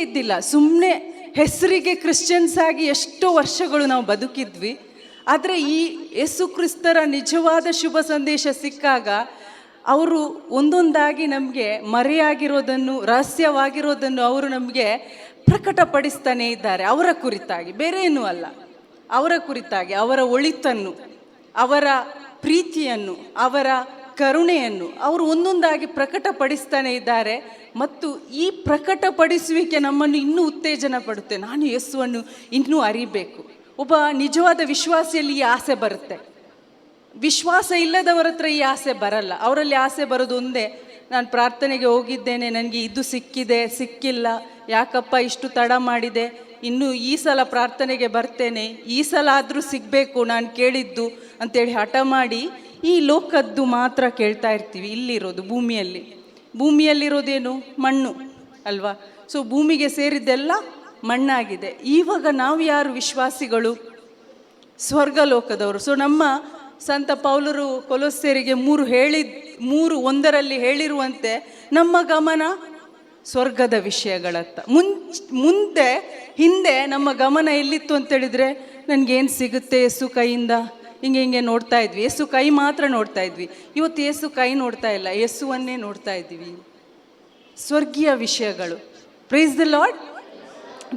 ಇದ್ದಿಲ್ಲ. ಸುಮ್ಮನೆ ಹೆಸರಿಗೆ ಕ್ರಿಶ್ಚಿಯನ್ಸ್ ಆಗಿ ಎಷ್ಟೋ ವರ್ಷಗಳು ನಾವು ಬದುಕಿದ್ವಿ. ಆದರೆ ಈ ಯೇಸು ಕ್ರಿಸ್ತರ ನಿಜವಾದ ಶುಭ ಸಂದೇಶ ಸಿಕ್ಕಾಗ ಅವರು ಒಂದೊಂದಾಗಿ ನಮಗೆ ಮರೆಯಾಗಿರೋದನ್ನು, ರಹಸ್ಯವಾಗಿರೋದನ್ನು ಅವರು ನಮಗೆ ಪ್ರಕಟಪಡಿಸ್ತಾನೇ ಇದ್ದಾರೆ. ಅವರ ಕುರಿತಾಗಿ, ಬೇರೆ ಏನೂ ಅಲ್ಲ, ಅವರ ಕುರಿತಾಗಿ, ಅವರ ಒಳಿತನ್ನು, ಅವರ ಪ್ರೀತಿಯನ್ನು, ಅವರ ಕರುಣೆಯನ್ನು ಅವರು ಒಂದೊಂದಾಗಿ ಪ್ರಕಟಪಡಿಸ್ತಾನೆ ಇದ್ದಾರೆ. ಮತ್ತು ಈ ಪ್ರಕಟಪಡಿಸುವಿಕೆ ನಮ್ಮನ್ನು ಇನ್ನೂ ಉತ್ತೇಜನ ಪಡುತ್ತೆ. ನಾನು ಯೇಸುವನ್ನು ಇನ್ನೂ ಅರಿಬೇಕು. ಒಬ್ಬ ನಿಜವಾದ ವಿಶ್ವಾಸಿಯಲ್ಲಿ ಈ ಆಸೆ ಬರುತ್ತೆ. ವಿಶ್ವಾಸ ಇಲ್ಲದವರ ಹತ್ರ ಈ ಆಸೆ ಬರಲ್ಲ. ಅವರಲ್ಲಿ ಆಸೆ ಬರೋದು ಒಂದೇ, ನಾನು ಪ್ರಾರ್ಥನೆಗೆ ಹೋಗಿದ್ದೇನೆ, ನನಗೆ ಇದು ಸಿಕ್ಕಿದೆ, ಸಿಕ್ಕಿಲ್ಲ, ಯಾಕಪ್ಪ ಇಷ್ಟು ತಡ ಮಾಡಿದೆ, ಇನ್ನು ಈ ಸಲ ಪ್ರಾರ್ಥನೆಗೆ ಬರ್ತೇನೆ, ಈ ಸಲ ಆದರೂ ಸಿಗಬೇಕು ನಾನು ಕೇಳಿದ್ದು ಅಂತೇಳಿ ಹಠ ಮಾಡಿ ಈ ಲೋಕದ್ದು ಮಾತ್ರ ಕೇಳ್ತಾ ಇರ್ತೀವಿ. ಇಲ್ಲಿರೋದು ಭೂಮಿಯಲ್ಲಿರೋದೇನು? ಮಣ್ಣು ಅಲ್ವಾ? ಸೊ ಭೂಮಿಗೆ ಸೇರಿದ್ದೆಲ್ಲ ಮಣ್ಣಾಗಿದೆ. ಇವಾಗ ನಾವು ಯಾರು? ವಿಶ್ವಾಸಿಗಳು, ಸ್ವರ್ಗಲೋಕದವರು. ಸೊ ನಮ್ಮ ಸಂತ ಪೌಲರು ಕೊಲೊಸ್ಸೆರಿಗೆ 3:1 ಹೇಳಿರುವಂತೆ ನಮ್ಮ ಗಮನ ಸ್ವರ್ಗದ ವಿಷಯಗಳತ್ತ. ಹಿಂದೆ ನಮ್ಮ ಗಮನ ಎಲ್ಲಿತ್ತು ಅಂತೇಳಿದರೆ, ನನಗೇನು ಸಿಗುತ್ತೆ ಯೇಸು ಕೈಯಿಂದ, ಹಿಂಗೆ ನೋಡ್ತಾ ಇದ್ವಿ. ಯೇಸು ಕೈ ಮಾತ್ರ ನೋಡ್ತಾ ಇದ್ವಿ. ಇವತ್ತು ಯೇಸು ಕೈ ನೋಡ್ತಾ ಇಲ್ಲ, ಯೇಸುವನ್ನೇ ನೋಡ್ತಾ ಇದ್ದೀವಿ. ಸ್ವರ್ಗೀಯ ವಿಷಯಗಳು. Price the Lord,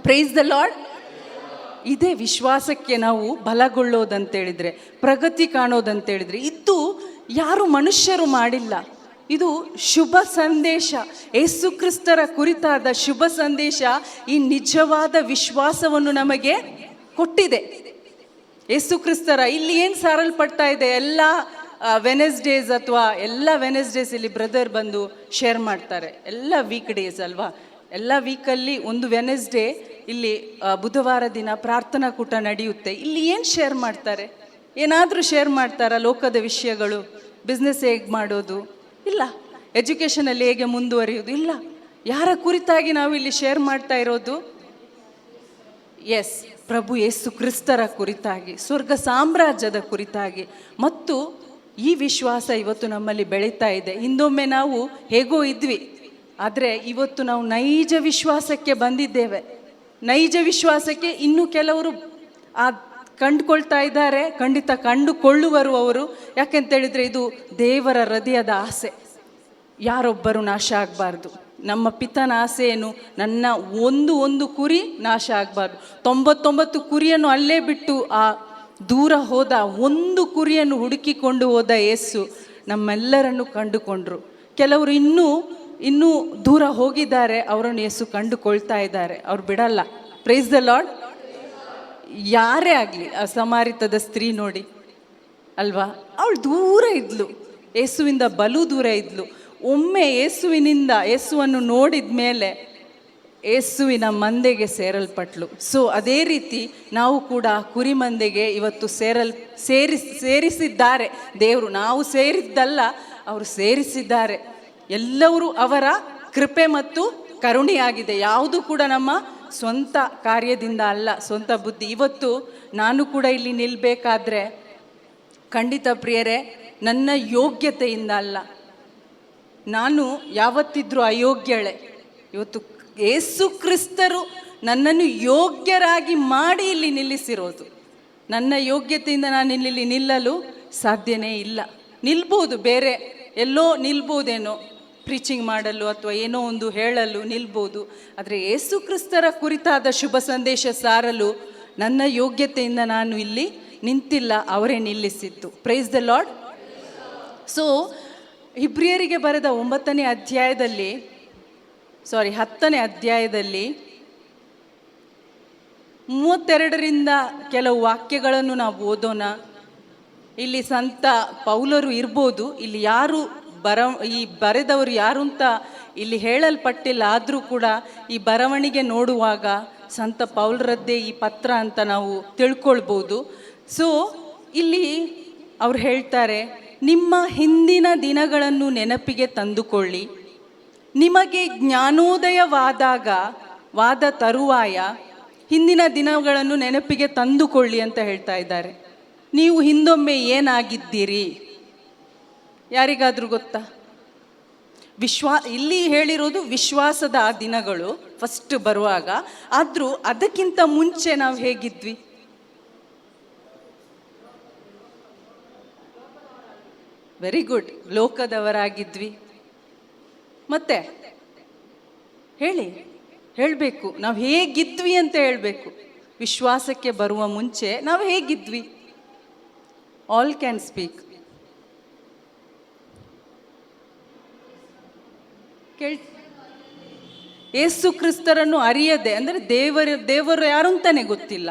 praise the lord. ಇದೇ ವಿಶ್ವಾಸಕ್ಕೆ ನಾವು ಬಲಗೊಳ್ಳೋದಂತೇಳಿದರೆ, ಪ್ರಗತಿ ಕಾಣೋದಂತೇಳಿದರೆ, ಇದು ಯಾರು ಮನುಷ್ಯರು ಮಾಡಿಲ್ಲ. ಇದು ಶುಭ ಸಂದೇಶ, ಯೇಸು ಕ್ರಿಸ್ತರ ಕುರಿತಾದ ಶುಭ ಸಂದೇಶ ಈ ನಿಜವಾದ ವಿಶ್ವಾಸವನ್ನು ನಮಗೆ ಕೊಟ್ಟಿದೆ. ಯೇಸು ಕ್ರಿಸ್ತರ ಇಲ್ಲಿ ಏನು ಸಾರಲ್ಪಡ್ತಾ ಇದೆ, ಎಲ್ಲ ವೆನೆಸ್ಡೇಸ್ ಅಥವಾ ಎಲ್ಲ ವೆನೆಸ್ಡೇಸ್ ಇಲ್ಲಿ ಬ್ರದರ್ ಬಂದು ಶೇರ್ ಮಾಡ್ತಾರೆ. ಎಲ್ಲ ವೀಕ್ ಡೇಸ್ ಅಲ್ವಾ, ಎಲ್ಲ ವೀಕಲ್ಲಿ ಒಂದು ವೆನೆಸ್ಡೇ ಇಲ್ಲಿ ಬುಧವಾರ ದಿನ ಪ್ರಾರ್ಥನಾ ಕೂಟ ನಡೆಯುತ್ತೆ. ಇಲ್ಲಿ ಏನು ಶೇರ್ ಮಾಡ್ತಾರೆ? ಏನಾದರೂ ಶೇರ್ ಮಾಡ್ತಾರಾ? ಲೋಕದ ವಿಷಯಗಳು, ಬಿಸ್ನೆಸ್ ಹೇಗೆ ಮಾಡೋದು ಇಲ್ಲ, ಎಜುಕೇಷನಲ್ಲಿ ಹೇಗೆ ಮುಂದುವರಿಯೋದು ಇಲ್ಲ. ಯಾರ ಕುರಿತಾಗಿ ನಾವು ಇಲ್ಲಿ ಶೇರ್ ಮಾಡ್ತಾ ಇರೋದು? ಎಸ್, ಪ್ರಭು ಯೇಸು ಕ್ರಿಸ್ತರ ಕುರಿತಾಗಿ, ಸ್ವರ್ಗ ಸಾಮ್ರಾಜ್ಯದ ಕುರಿತಾಗಿ. ಮತ್ತು ಈ ವಿಶ್ವಾಸ ಇವತ್ತು ನಮ್ಮಲ್ಲಿ ಬೆಳೀತಾ ಇದೆ. ಹಿಂದೊಮ್ಮೆ ನಾವು ಹೇಗೋ ಇದ್ವಿ, ಆದರೆ ಇವತ್ತು ನಾವು ನೈಜ ವಿಶ್ವಾಸಕ್ಕೆ ಬಂದಿದ್ದೇವೆ. ನೈಜ ವಿಶ್ವಾಸಕ್ಕೆ ಇನ್ನೂ ಕೆಲವರು ಕಂಡುಕೊಳ್ತಾ ಇದ್ದಾರೆ, ಖಂಡಿತ ಕಂಡುಕೊಳ್ಳುವರು ಅವರು. ಯಾಕೆಂತೇಳಿದರೆ ಇದು ದೇವರ ಹೃದಯದ ಆಸೆ. ಯಾರೊಬ್ಬರು ನಾಶ ಆಗಬಾರ್ದು. ನಮ್ಮ ಪಿತನ ಆಸೆ ಏನು? ನನ್ನ ಒಂದು ಕುರಿ ನಾಶ ಆಗಬಾರ್ದು. 99 ಕುರಿಯನ್ನು ಅಲ್ಲೇ ಬಿಟ್ಟು ದೂರ ಹೋದ ಒಂದು ಕುರಿಯನ್ನು ಹುಡುಕಿಕೊಂಡು ಹೋದ ಯೇಸು ನಮ್ಮೆಲ್ಲರನ್ನು ಕಂಡುಕೊಂಡ್ರು. ಕೆಲವರು ಇನ್ನೂ ದೂರ ಹೋಗಿದ್ದಾರೆ, ಅವರನ್ನು ಯೇಸು ಕಂಡುಕೊಳ್ತಾ ಇದ್ದಾರೆ. ಅವ್ರು ಬಿಡಲ್ಲ. Price the lord. ಯಾರೇ ಆಗಲಿ, ಆ ಸಮಾರಿತದ ಸ್ತ್ರೀ ನೋಡಿ ಅಲ್ವಾ, ಅವಳು ದೂರ ಇದ್ಲು, ಯೇಸುವಿಂದ ಬಲು ದೂರ ಇದ್ಲು. ಒಮ್ಮೆ ಯೇಸುವನ್ನು ನೋಡಿದ ಮೇಲೆ ಯೇಸುವಿನ ಮಂದೆಗೆ ಸೇರಲ್ಪಟ್ಲು. ಸೊ ಅದೇ ರೀತಿ ನಾವು ಕೂಡ ಕುರಿ ಮಂದೆಗೆ ಇವತ್ತು ಸೇರಿಸಿದ್ದಾರೆ ದೇವರು. ನಾವು ಸೇರಿದ್ದಲ್ಲ, ಅವರು ಸೇರಿಸಿದ್ದಾರೆ. ಎಲ್ಲರೂ ಅವರ ಕೃಪೆ ಮತ್ತು ಕರುಣೆಯಾಗಿದೆ. ಯಾವುದು ಕೂಡ ನಮ್ಮ ಸ್ವಂತ ಕಾರ್ಯದಿಂದ ಅಲ್ಲ, ಸ್ವಂತ ಬುದ್ಧಿ. ಇವತ್ತು ನಾನು ಕೂಡ ಇಲ್ಲಿ ನಿಲ್ಲಬೇಕಾದ್ರೆ ಖಂಡಿತ ಪ್ರಿಯರೇ, ನನ್ನ ಯೋಗ್ಯತೆಯಿಂದ ಅಲ್ಲ. ನಾನು ಯಾವತ್ತಿದ್ರೂ ಅಯೋಗ್ಯಳೆ. ಇವತ್ತು ಯೇಸು ಕ್ರಿಸ್ತರು ನನ್ನನ್ನು ಯೋಗ್ಯರಾಗಿ ಮಾಡಿ ಇಲ್ಲಿ ನಿಲ್ಲಿಸಿರೋದು. ನನ್ನ ಯೋಗ್ಯತೆಯಿಂದ ನಾನು ಇಲ್ಲಿ ನಿಲ್ಲಲು ಸಾಧ್ಯನೇ ಇಲ್ಲ. ನಿಲ್ಬೋದು, ಬೇರೆ ಎಲ್ಲೋ ನಿಲ್ಬೋದೇನೋ, ಪ್ರೀಚಿಂಗ್ ಮಾಡಲು ಅಥವಾ ಏನೋ ಒಂದು ಹೇಳಲು ನಿಲ್ಬೋದು. ಆದರೆ ಯೇಸು ಕ್ರಿಸ್ತರ ಕುರಿತಾದ ಶುಭ ಸಂದೇಶ ಸಾರಲು ನನ್ನ ಯೋಗ್ಯತೆಯಿಂದ ನಾನು ಇಲ್ಲಿ ನಿಂತಿಲ್ಲ, ಅವರೇ ನಿಲ್ಲಿಸಿದ್ದು. Praise the Lord. ಸೊ ಇಬ್ರಿಯರಿಗೆ ಬರೆದ 10ನೇ ಅಧ್ಯಾಯದಲ್ಲಿ 32ರಿಂದ ಕೆಲವು ವಾಕ್ಯಗಳನ್ನು ನಾವು ಓದೋಣ. ಇಲ್ಲಿ ಸಂತ ಪೌಲರು ಇರ್ಬೋದು, ಇಲ್ಲಿ ಯಾರು ಈ ಬರೆದವರು ಯಾರು ಅಂತ ಇಲ್ಲಿ ಹೇಳಲ್ಪಟ್ಟಿಲ್ಲ. ಆದರೂ ಕೂಡ ಈ ಬರವಣಿಗೆ ನೋಡುವಾಗ ಸಂತ ಪೌಲರದ್ದೇ ಈ ಪತ್ರ ಅಂತ ನಾವು ತಿಳ್ಕೊಳ್ಬೋದು. ಸೊ ಇಲ್ಲಿ ಅವ್ರು ಹೇಳ್ತಾರೆ, ನಿಮ್ಮ ಹಿಂದಿನ ದಿನಗಳನ್ನು ನೆನಪಿಗೆ ತಂದುಕೊಳ್ಳಿ, ನಿಮಗೆ ಜ್ಞಾನೋದಯವಾದ ತರುವಾಯ ಹಿಂದಿನ ದಿನಗಳನ್ನು ನೆನಪಿಗೆ ತಂದುಕೊಳ್ಳಿ ಅಂತ ಹೇಳ್ತಾ ಇದ್ದಾರೆ. ನೀವು ಹಿಂದೊಮ್ಮೆ ಏನಾಗಿದ್ದೀರಿ? ಯಾರಿಗಾದರೂ ಗೊತ್ತಾ? ಇಲ್ಲಿ ಹೇಳಿರೋದು ವಿಶ್ವಾಸದ ಆ ದಿನಗಳು ಫಸ್ಟ್ ಬರುವಾಗ. ಆದರೂ ಅದಕ್ಕಿಂತ ಮುಂಚೆ ನಾವು ಹೇಗಿದ್ವಿ? Very good, ಲೋಕದವರಾಗಿದ್ವಿ. ಮತ್ತೆ ಹೇಳಬೇಕು ನಾವು ಹೇಗಿದ್ವಿ ಅಂತ ಹೇಳಬೇಕು. ವಿಶ್ವಾಸಕ್ಕೆ ಬರುವ ಮುಂಚೆ ನಾವು ಹೇಗಿದ್ವಿ? All can speak. ಯೇಸು ಕ್ರಿಸ್ತರನ್ನು ಅರಿಯದೆ, ಅಂದರೆ ದೇವರು ಯಾರು ಅಂತಾನೆ ಗೊತ್ತಿಲ್ಲ.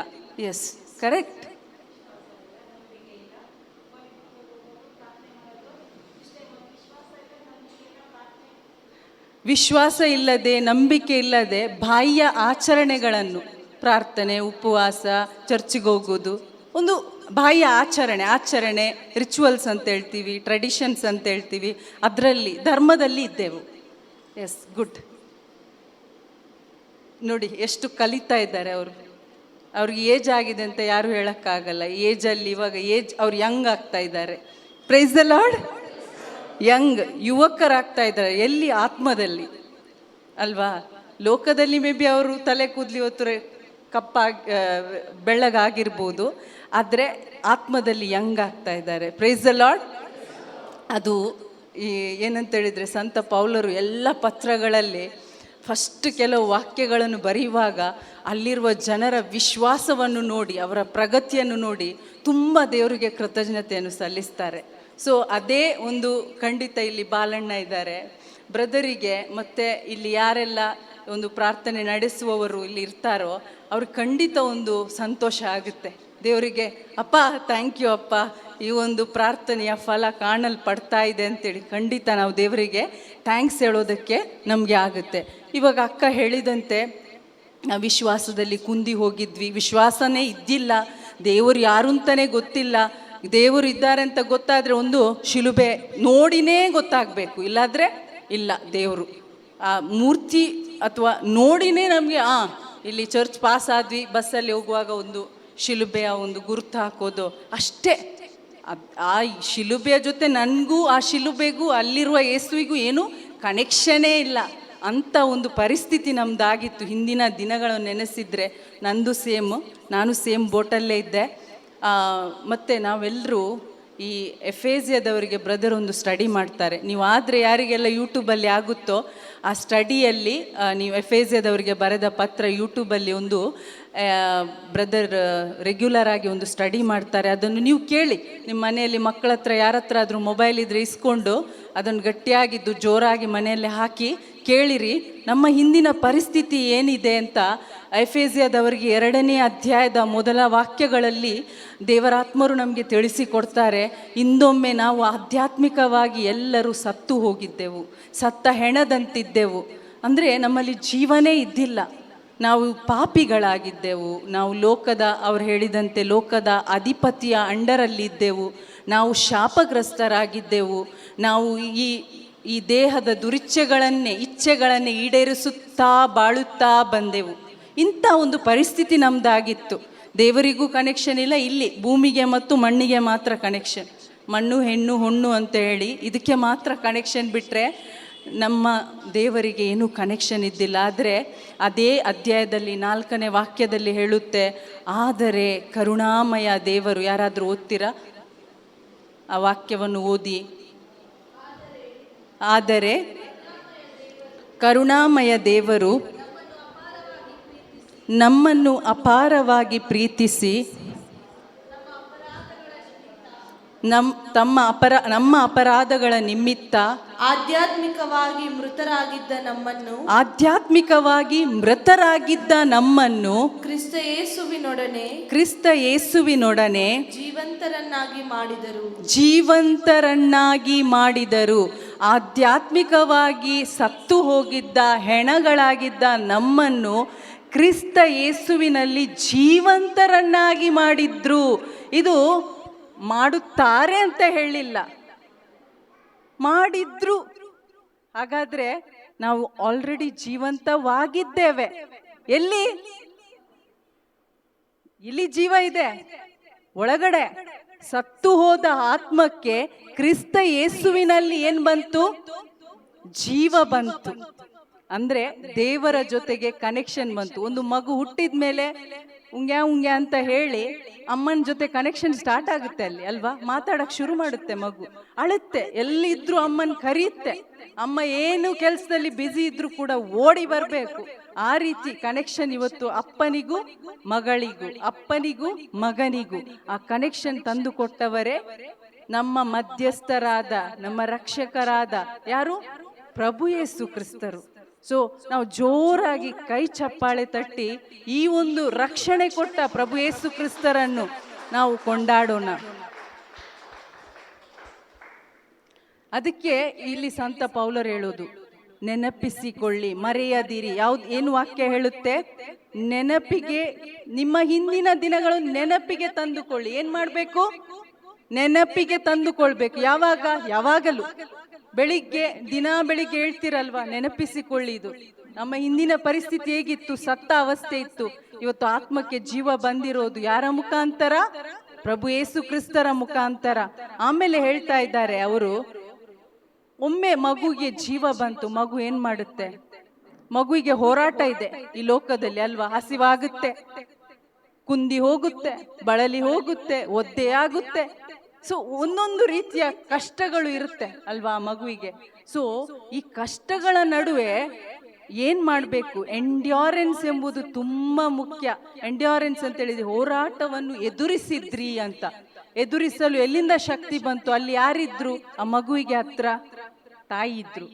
Yes, correct. ವಿಶ್ವಾಸ ಇಲ್ಲದೆ, ನಂಬಿಕೆ ಇಲ್ಲದೆ ಬಾಹ್ಯ ಆಚರಣೆಗಳನ್ನು, ಪ್ರಾರ್ಥನೆ, ಉಪವಾಸ, ಚರ್ಚಿಗೆ ಹೋಗೋದು, ಒಂದು ಬಾಹ್ಯ ಆಚರಣೆ ರಿಚುವಲ್ಸ್ ಅಂತ ಹೇಳ್ತೀವಿ, ಟ್ರೆಡಿಷನ್ಸ್ ಅಂತ ಹೇಳ್ತೀವಿ, ಅದರಲ್ಲಿ ಧರ್ಮದಲ್ಲಿ ಇದ್ದೆವು. Yes, good. ನೋಡಿ ಎಷ್ಟು ಕಲಿತಾ ಇದ್ದಾರೆ ಅವರು. ಅವ್ರಿಗೆ ಏಜ್ ಆಗಿದೆ ಅಂತ ಯಾರು ಹೇಳೋಕ್ಕಾಗಲ್ಲ. ಏಜಲ್ಲಿ ಇವಾಗ ಅವ್ರು ಯಂಗ್ ಆಗ್ತಾ ಇದ್ದಾರೆ. Price the lord. ಯಂಗ್ ಯುವಕರಾಗ್ತಾ ಇದ್ದಾರೆ. ಎಲ್ಲಿ? ಆತ್ಮದಲ್ಲಿ ಅಲ್ವಾ? ಲೋಕದಲ್ಲಿ ಮೇ ಬಿ ಅವರು ತಲೆ ಕೂದಲಿ ಹೊತ್ತರೆ ಬೆಳ್ಳಗಾಗಿರ್ಬೋದು, ಆದರೆ ಆತ್ಮದಲ್ಲಿ ಯಂಗ್ ಆಗ್ತಾ ಇದ್ದಾರೆ. Price the lord. ಅದು ಏನಂತ ಹೇಳಿದರೆ, ಸಂತ ಪೌಲರು ಎಲ್ಲ ಪತ್ರಗಳಲ್ಲಿ ಫಸ್ಟ್ ಕೆಲವು ವಾಕ್ಯಗಳನ್ನು ಬರೆಯುವಾಗ ಅಲ್ಲಿರುವ ಜನರ ವಿಶ್ವಾಸವನ್ನು ನೋಡಿ, ಅವರ ಪ್ರಗತಿಯನ್ನು ನೋಡಿ ತುಂಬ ದೇವರಿಗೆ ಕೃತಜ್ಞತೆಯನ್ನು ಸಲ್ಲಿಸ್ತಾರೆ. ಸೊ ಅದೇ ಒಂದು ಖಂಡಿತ ಇಲ್ಲಿ ಬಾಲಣ್ಣ ಇದ್ದಾರೆ, ಬ್ರದರಿಗೆ, ಮತ್ತು ಇಲ್ಲಿ ಯಾರೆಲ್ಲ ಒಂದು ಪ್ರಾರ್ಥನೆ ನಡೆಸುವವರು ಇಲ್ಲಿ ಇರ್ತಾರೋ ಅವ್ರಿಗೆ ಖಂಡಿತ ಒಂದು ಸಂತೋಷ ಆಗುತ್ತೆ. ದೇವರಿಗೆ ಅಪ್ಪ ಥ್ಯಾಂಕ್ ಯು ಅಪ್ಪ, ಈ ಒಂದು ಪ್ರಾರ್ಥನೆಯ ಫಲ ಕಾಣಲ್ಪಡ್ತಾ ಇದೆ ಅಂತೇಳಿ ಖಂಡಿತ ನಾವು ದೇವರಿಗೆ ಥ್ಯಾಂಕ್ಸ್ ಹೇಳೋದಕ್ಕೆ ನಮಗೆ ಆಗುತ್ತೆ. ಇವಾಗ ಅಕ್ಕ ಹೇಳಿದಂತೆ ನಾವು ವಿಶ್ವಾಸದಲ್ಲಿ ಕುಂದಿ ಹೋಗಿದ್ವಿ, ವಿಶ್ವಾಸನೇ ಇದ್ದಿಲ್ಲ, ದೇವರು ಯಾರು ಅಂತಲೇ ಗೊತ್ತಿಲ್ಲ. ದೇವರು ಇದ್ದಾರೆ ಅಂತ ಗೊತ್ತಾದರೆ ಒಂದು ಶಿಲುಬೆ ನೋಡಿನೇ ಗೊತ್ತಾಗಬೇಕು, ಇಲ್ಲಾದರೆ ಇಲ್ಲ. ದೇವರು ಆ ಮೂರ್ತಿ ಅಥವಾ ನೋಡಿನೇ ನಮಗೆ ಇಲ್ಲಿ ಚರ್ಚ್ ಪಾಸ್ ಆದ್ವಿ, ಬಸ್ಸಲ್ಲಿ ಹೋಗುವಾಗ ಒಂದು ಶಿಲುಬೆಯ ಒಂದು ಗುರುತು ಹಾಕೋದು ಅಷ್ಟೇ. ಆ ಶಿಲುಬೆಯ ಜೊತೆ ನನಗೂ ಆ ಶಿಲುಬೆಗೂ ಅಲ್ಲಿರುವ ಯೇಸುವಿಗೂ ಏನೂ ಕನೆಕ್ಷನೇ ಇಲ್ಲ ಅಂಥ ಒಂದು ಪರಿಸ್ಥಿತಿ ನಮ್ಮದಾಗಿತ್ತು. ಹಿಂದಿನ ದಿನಗಳನ್ನು ನೆನೆಸಿದರೆ ನಾನು ಸೇಮ್ ಬೋಟಲ್ಲೇ ಇದ್ದೆ. ಮತ್ತು ನಾವೆಲ್ಲರೂ ಈ ಎಫೇಸಿಯದವರಿಗೆ ಬ್ರದರ್ ಒಂದು ಸ್ಟಡಿ ಮಾಡ್ತಾರೆ. ನೀವು ಆದರೆ ಯಾರಿಗೆಲ್ಲ ಯೂಟ್ಯೂಬಲ್ಲಿ ಆಗುತ್ತೋ ಆ ಸ್ಟಡಿಯಲ್ಲಿ ನೀವು ಎಫೇಸಿಯದವರಿಗೆ ಬರೆದ ಪತ್ರ ಯೂಟ್ಯೂಬಲ್ಲಿ ಒಂದು ಬ್ರದರ್ ರೆಗ್ಯುಲರ್ ಆಗಿ ಒಂದು ಸ್ಟಡಿ ಮಾಡ್ತಾರೆ. ಅದನ್ನು ನೀವು ಕೇಳಿ, ನಿಮ್ಮ ಮನೆಯಲ್ಲಿ ಮಕ್ಕಳ ಹತ್ರ ಯಾರ ಹತ್ರ ಆದರೂ ಮೊಬೈಲ್ ಇದ್ದರೆ ಇಸ್ಕೊಂಡು ಅದನ್ನು ಗಟ್ಟಿಯಾಗಿದ್ದು ಜೋರಾಗಿ ಮನೆಯಲ್ಲೇ ಹಾಕಿ ಕೇಳಿರಿ, ನಮ್ಮ ಹಿಂದಿನ ಪರಿಸ್ಥಿತಿ ಏನಿದೆ ಅಂತ. ಎಫೇಸಿಯದವರಿಗೆ 2ನೇ ಅಧ್ಯಾಯದ ಮೊದಲ ವಾಕ್ಯಗಳಲ್ಲಿ ದೇವರಾತ್ಮರು ನಮಗೆ ತಿಳಿಸಿಕೊಡ್ತಾರೆ. ಇಂದೊಮ್ಮೆ ನಾವು ಆಧ್ಯಾತ್ಮಿಕವಾಗಿ ಎಲ್ಲರೂ ಸತ್ತು ಹೋಗಿದ್ದೆವು, ಸತ್ತ ಹೆಣದಂತಿದ್ದೆವು. ಅಂದರೆ ನಮ್ಮಲ್ಲಿ ಜೀವನೇ ಇದ್ದಿಲ್ಲ, ನಾವು ಪಾಪಿಗಳಾಗಿದ್ದೆವು, ನಾವು ಅವ್ರು ಹೇಳಿದಂತೆ ಲೋಕದ ಅಧಿಪತಿಯ ಅಂಡರಲ್ಲಿದ್ದೆವು, ನಾವು ಶಾಪಗ್ರಸ್ತರಾಗಿದ್ದೆವು, ನಾವು ಈ ದೇಹದ ಇಚ್ಛೆಗಳನ್ನೇ ಈಡೇರಿಸುತ್ತಾ ಬಾಳುತ್ತಾ ಬಂದೆವು. ಇಂಥ ಒಂದು ಪರಿಸ್ಥಿತಿ ನಮ್ಮದಾಗಿತ್ತು. ದೇವರಿಗೂ ಕನೆಕ್ಷನ್ ಇಲ್ಲ, ಇಲ್ಲಿ ಭೂಮಿಗೆ ಮತ್ತು ಮಣ್ಣಿಗೆ ಮಾತ್ರ ಕನೆಕ್ಷನ್, ಮಣ್ಣು ಹೆಣ್ಣು ಹೊಣ್ಣು ಅಂತ ಹೇಳಿ ಇದಕ್ಕೆ ಮಾತ್ರ ಕನೆಕ್ಷನ್ ಬಿಟ್ಟರೆ ನಮ್ಮ ದೇವರಿಗೆ ಏನೂ ಕನೆಕ್ಷನ್ ಇದ್ದಿಲ್ಲ. ಆದರೆ ಅದೇ ಅಧ್ಯಾಯದಲ್ಲಿ 4ನೇ ವಾಕ್ಯದಲ್ಲಿ ಹೇಳುತ್ತೆ, ಆದರೆ ಕರುಣಾಮಯ ದೇವರು. ಯಾರಾದರೂ ಓದ್ತೀರಾ ಆ ವಾಕ್ಯವನ್ನು? ಓದಿ. ಆದರೆ ಕರುಣಾಮಯ ದೇವರು ನಮ್ಮನ್ನು ಅಪಾರವಾಗಿ ಪ್ರೀತಿಸಿ ನಮ್ಮ ಅಪರಾಧಗಳ ನಿಮಿತ್ತ ಆಧ್ಯಾತ್ಮಿಕವಾಗಿ ಮೃತರಾಗಿದ್ದ ನಮ್ಮನ್ನು ಕ್ರಿಸ್ತ ಯೇಸುವಿನೊಡನೆ ಜೀವಂತರನ್ನಾಗಿ ಮಾಡಿದರು. ಆಧ್ಯಾತ್ಮಿಕವಾಗಿ ಸತ್ತು ಹೋಗಿದ್ದ ಹೆಣಗಳಾಗಿದ್ದ ನಮ್ಮನ್ನು ಕ್ರಿಸ್ತ ಯೇಸುವಿನಲ್ಲಿ ಜೀವಂತರನ್ನಾಗಿ ಮಾಡಿದ್ರು. ಇದು ಮಾಡುತ್ತಾರೆ ಅಂತ ಹೇಳಿಲ್ಲ, ಮಾಡಿದ್ರು. ಹಾಗಾದ್ರೆ ನಾವು ಆಲ್ರೆಡಿ ಜೀವಂತವಾಗಿದ್ದೇವೆ. ಇಲ್ಲಿ ಜೀವ ಇದೆ, ಒಳಗಡೆ ಸತ್ತು ಹೋದ ಆತ್ಮಕ್ಕೆ ಕ್ರಿಸ್ತ ಯೇಸುವಿನಲ್ಲಿ ಏನ್ ಬಂತು? ಜೀವ ಬಂತು, ಅಂದ್ರೆ ದೇವರ ಜೊತೆಗೆ ಕನೆಕ್ಷನ್ ಬಂತು. ಒಂದು ಮಗು ಹುಟ್ಟಿದ ಮೇಲೆ ಉಂಗ್ಯಾ ಉಂಗ್ಯಾ ಅಂತ ಹೇಳಿ ಅಮ್ಮನ ಜೊತೆ ಕನೆಕ್ಷನ್ ಸ್ಟಾರ್ಟ್ ಆಗುತ್ತೆ ಅಲ್ಲಿ ಅಲ್ವಾ, ಮಾತಾಡಕ್ ಶುರು ಮಾಡುತ್ತೆ ಮಗು, ಅಳುತ್ತೆ, ಎಲ್ಲಿದ್ರು ಅಮ್ಮನ್ ಕರೆಯುತ್ತೆ. ಅಮ್ಮ ಏನು ಕೆಲಸದಲ್ಲಿ ಬ್ಯುಸಿ ಇದ್ರು ಕೂಡ ಓಡಿ ಬರಬೇಕು. ಆ ರೀತಿ ಕನೆಕ್ಷನ್ ಇವತ್ತು ಅಪ್ಪನಿಗೂ ಮಗಳಿಗೂ, ಅಪ್ಪನಿಗೂ ಮಗನಿಗೂ ಆ ಕನೆಕ್ಷನ್ ತಂದು ಕೊಟ್ಟವರೇ ನಮ್ಮ ಮಧ್ಯಸ್ಥರಾದ, ನಮ್ಮ ರಕ್ಷಕರಾದ ಯಾರು? ಪ್ರಭು ಯೇಸು ಕ್ರಿಸ್ತರು. ಸೊ ನಾವು ಜೋರಾಗಿ ಕೈ ಚಪ್ಪಾಳೆ ತಟ್ಟಿ ಈ ಒಂದು ರಕ್ಷಣೆ ಕೊಟ್ಟ ಪ್ರಭು ಯೇಸು ಕ್ರಿಸ್ತರನ್ನು ನಾವು ಕೊಂಡಾಡೋಣ. ಅದಕ್ಕೆ ಇಲ್ಲಿ ಸಂತ ಪೌಲರು ಹೇಳೋದು, ನೆನಪಿಸಿಕೊಳ್ಳಿ, ಮರೆಯದಿರಿ. ಏನು ವಾಕ್ಯ ಹೇಳುತ್ತೆ? ನೆನಪಿಗೆ, ನಿಮ್ಮ ಹಿಂದಿನ ದಿನಗಳು ನೆನಪಿಗೆ ತಂದುಕೊಳ್ಳಿ. ಏನ್ ಮಾಡ್ಬೇಕು? ನೆನಪಿಗೆ ತಂದುಕೊಳ್ಬೇಕು. ಯಾವಾಗ? ಯಾವಾಗಲೂ ಬೆಳಿಗ್ಗೆ, ಬೆಳಿಗ್ಗೆ ಹೇಳ್ತಿರಲ್ವಾ, ನೆನಪಿಸಿಕೊಳ್ಳಿ. ಇದು ನಮ್ಮ ಹಿಂದಿನ ಪರಿಸ್ಥಿತಿ ಹೇಗಿತ್ತು? ಸತ್ತ ಅವಸ್ಥೆ ಇತ್ತು. ಇವತ್ತು ಆತ್ಮಕ್ಕೆ ಜೀವ ಬಂದಿರೋದು ಯಾರ ಮುಖಾಂತರ? ಪ್ರಭು ಯೇಸು ಕ್ರಿಸ್ತರ ಮುಖಾಂತರ. ಆಮೇಲೆ ಹೇಳ್ತಾ ಇದ್ದಾರೆ ಅವರು, ಒಮ್ಮೆ ಮಗುಗೆ ಜೀವ ಬಂತು, ಮಗು ಏನ್ ಮಾಡುತ್ತೆ? ಮಗುವಿಗೆ ಹೋರಾಟ ಇದೆ ಈ ಲೋಕದಲ್ಲಿ ಅಲ್ವಾ. ಹಸಿವಾಗುತ್ತೆ, ಕುಂದಿ ಹೋಗುತ್ತೆ, ಬಳಲಿ ಹೋಗುತ್ತೆ, ಒದ್ದೆ ಆಗುತ್ತೆ. ಸೊ ಒಂದೊಂದು ರೀತಿಯ ಕಷ್ಟಗಳು ಇರುತ್ತೆ ಅಲ್ವಾ ಮಗುವಿಗೆ. ಸೊ ಈ ಕಷ್ಟಗಳ ನಡುವೆ ಏನ್ ಮಾಡಬೇಕು? ಎಂಡ್ಯೂರೆನ್ಸ್ ಎಂಬುದು ತುಂಬಾ ಮುಖ್ಯ. ಎಂಡ್ಯೂರೆನ್ಸ್ ಅಂತ ಹೇಳಿದ್ರೆ ಹೋರಾಟವನ್ನು ಎದುರಿಸಿದ್ರಿ ಅಂತ. ಎದುರಿಸಲು ಎಲ್ಲಿಂದ ಶಕ್ತಿ ಬಂತು? ಅಲ್ಲಿ ಯಾರಿದ್ರು? ಆ ಮಗುವಿಗೆ ಹತ್ರ ತಾಯಿ ಇದ್ರು.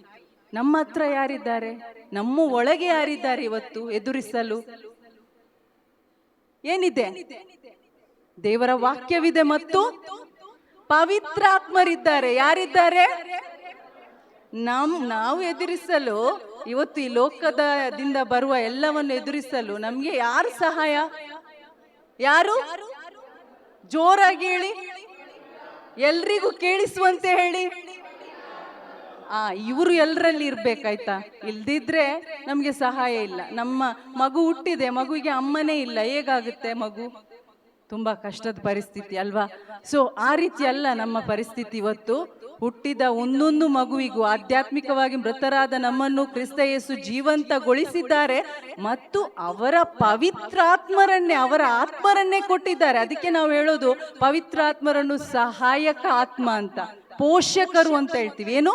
ನಮ್ಮ ಹತ್ರ ಯಾರಿದ್ದಾರೆ? ನಮ್ಮ ಒಳಗೆ ಯಾರಿದ್ದಾರೆ ಇವತ್ತು ಎದುರಿಸಲು? ಏನಿದೆ? ದೇವರ ವಾಕ್ಯವಿದೆ ಮತ್ತು ಪವಿತ್ರಾತ್ಮರಿದ್ದಾರೆ. ಯಾರಿದ್ದಾರೆ? ನಾವು ಎದುರಿಸಲು, ಇವತ್ತು ಈ ಲೋಕದಿಂದ ಬರುವ ಎಲ್ಲವನ್ನು ಎದುರಿಸಲು ನಮ್ಗೆ ಯಾರು ಸಹಾಯ? ಯಾರು? ಜೋರಾಗಿ ಹೇಳಿ, ಎಲ್ರಿಗೂ ಕೇಳಿಸುವಂತೆ ಹೇಳಿ. ಇವರು ಎಲ್ಲರಲ್ಲಿ ಇರ್ಬೇಕಾಯ್ತಾ? ಇಲ್ದಿದ್ರೆ ನಮ್ಗೆ ಸಹಾಯ ಇಲ್ಲ. ನಮ್ಮ ಮಗು ಹುಟ್ಟಿದೆ, ಮಗುವಿಗೆ ಅಮ್ಮನೇ ಇಲ್ಲ, ಹೇಗಾಗುತ್ತೆ ಮಗು? ತುಂಬಾ ಕಷ್ಟದ ಪರಿಸ್ಥಿತಿ ಅಲ್ವಾ. ಸೊ ಆ ರೀತಿ ಅಲ್ಲ ನಮ್ಮ ಪರಿಸ್ಥಿತಿ ಇವತ್ತು. ಹುಟ್ಟಿದ ಒಂದೊಂದು ಮಗುವಿಗೂ ಆಧ್ಯಾತ್ಮಿಕವಾಗಿ ಮೃತರಾದ ನಮ್ಮನ್ನು ಕ್ರಿಸ್ತ ಯೇಸು ಜೀವಂತಗೊಳಿಸಿದ್ದಾರೆ ಮತ್ತು ಅವರ ಪವಿತ್ರಾತ್ಮರನ್ನೇ, ಅವರ ಆತ್ಮರನ್ನೇ ಕೊಟ್ಟಿದ್ದಾರೆ. ಅದಕ್ಕೆ ನಾವು ಹೇಳೋದು ಪವಿತ್ರಾತ್ಮರನ್ನು ಸಹಾಯಕ ಆತ್ಮ ಅಂತ, ಪೋಷಕರು ಅಂತ ಹೇಳ್ತೀವಿ. ಏನು?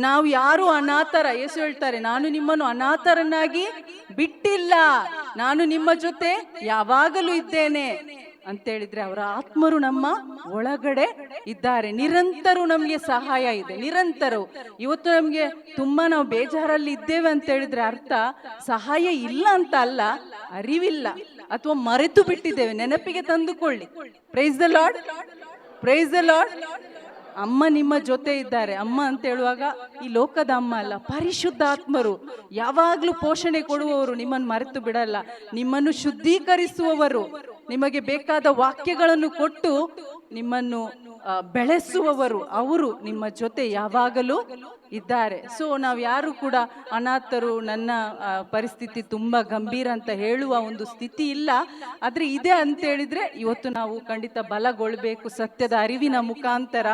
ನಾವು ಯಾರು ಅನಾಥರ, ಯೇಸು ಹೇಳ್ತಾರೆ, ನಾನು ನಿಮ್ಮನ್ನು ಅನಾಥರನ್ನಾಗಿ ಬಿಟ್ಟಿಲ್ಲ, ನಾನು ನಿಮ್ಮ ಜೊತೆ ಯಾವಾಗಲೂ ಇದ್ದೇನೆ ಅಂತ ಹೇಳಿದ್ರೆ ಅವರ ಆತ್ಮರು ನಮ್ಮ ಒಳಗಡೆ ಇದ್ದಾರೆ. ನಿರಂತರ ನಮ್ಗೆ ಸಹಾಯ ಇದೆ, ನಿರಂತರವು. ಇವತ್ತು ನಮ್ಗೆ ತುಂಬಾ ನಾವು ಬೇಜಾರಲ್ಲಿ ಇದ್ದೇವೆ ಅಂತ ಹೇಳಿದ್ರೆ ಅರ್ಥ ಸಹಾಯ ಇಲ್ಲ ಅಂತ ಅಲ್ಲ, ಅರಿವಿಲ್ಲ ಅಥವಾ ಮರೆತು ಬಿಟ್ಟಿದ್ದೇವೆ. ನೆನಪಿಗೆ ತಂದುಕೊಳ್ಳಿ. Praise the Lord, praise the Lord. ಅಮ್ಮ ನಿಮ್ಮ ಜೊತೆ ಇದ್ದಾರೆ. ಅಮ್ಮ ಅಂತ ಹೇಳುವಾಗ ಈ ಲೋಕದ ಅಮ್ಮ ಅಲ್ಲ, ಪರಿಶುದ್ಧಾತ್ಮರು ಯಾವಾಗ್ಲೂ ಪೋಷಣೆ ಕೊಡುವವರು, ನಿಮ್ಮನ್ನು ಮರೆತು ಬಿಡಲ್ಲ, ನಿಮ್ಮನ್ನು ಶುದ್ಧೀಕರಿಸುವವರು, ನಿಮಗೆ ಬೇಕಾದ ವಾಕ್ಯಗಳನ್ನು ಕೊಟ್ಟು ನಿಮ್ಮನ್ನು ಬೆಳೆಸುವವರು, ಅವರು ನಿಮ್ಮ ಜೊತೆ ಯಾವಾಗಲೂ ಇದ್ದಾರೆ. ಸೊ ನಾವು ಯಾರು ಕೂಡ ಅನಾಥರು, ನನ್ನ ಪರಿಸ್ಥಿತಿ ತುಂಬಾ ಗಂಭೀರ ಅಂತ ಹೇಳುವ ಒಂದು ಸ್ಥಿತಿ ಇಲ್ಲ. ಆದ್ರೆ ಇದೆ ಅಂತ ಹೇಳಿದ್ರೆ ಇವತ್ತು ನಾವು ಖಂಡಿತ ಬಲಗೊಳ್ಬೇಕು ಸತ್ಯದ ಅರಿವಿನ ಮುಖಾಂತರ.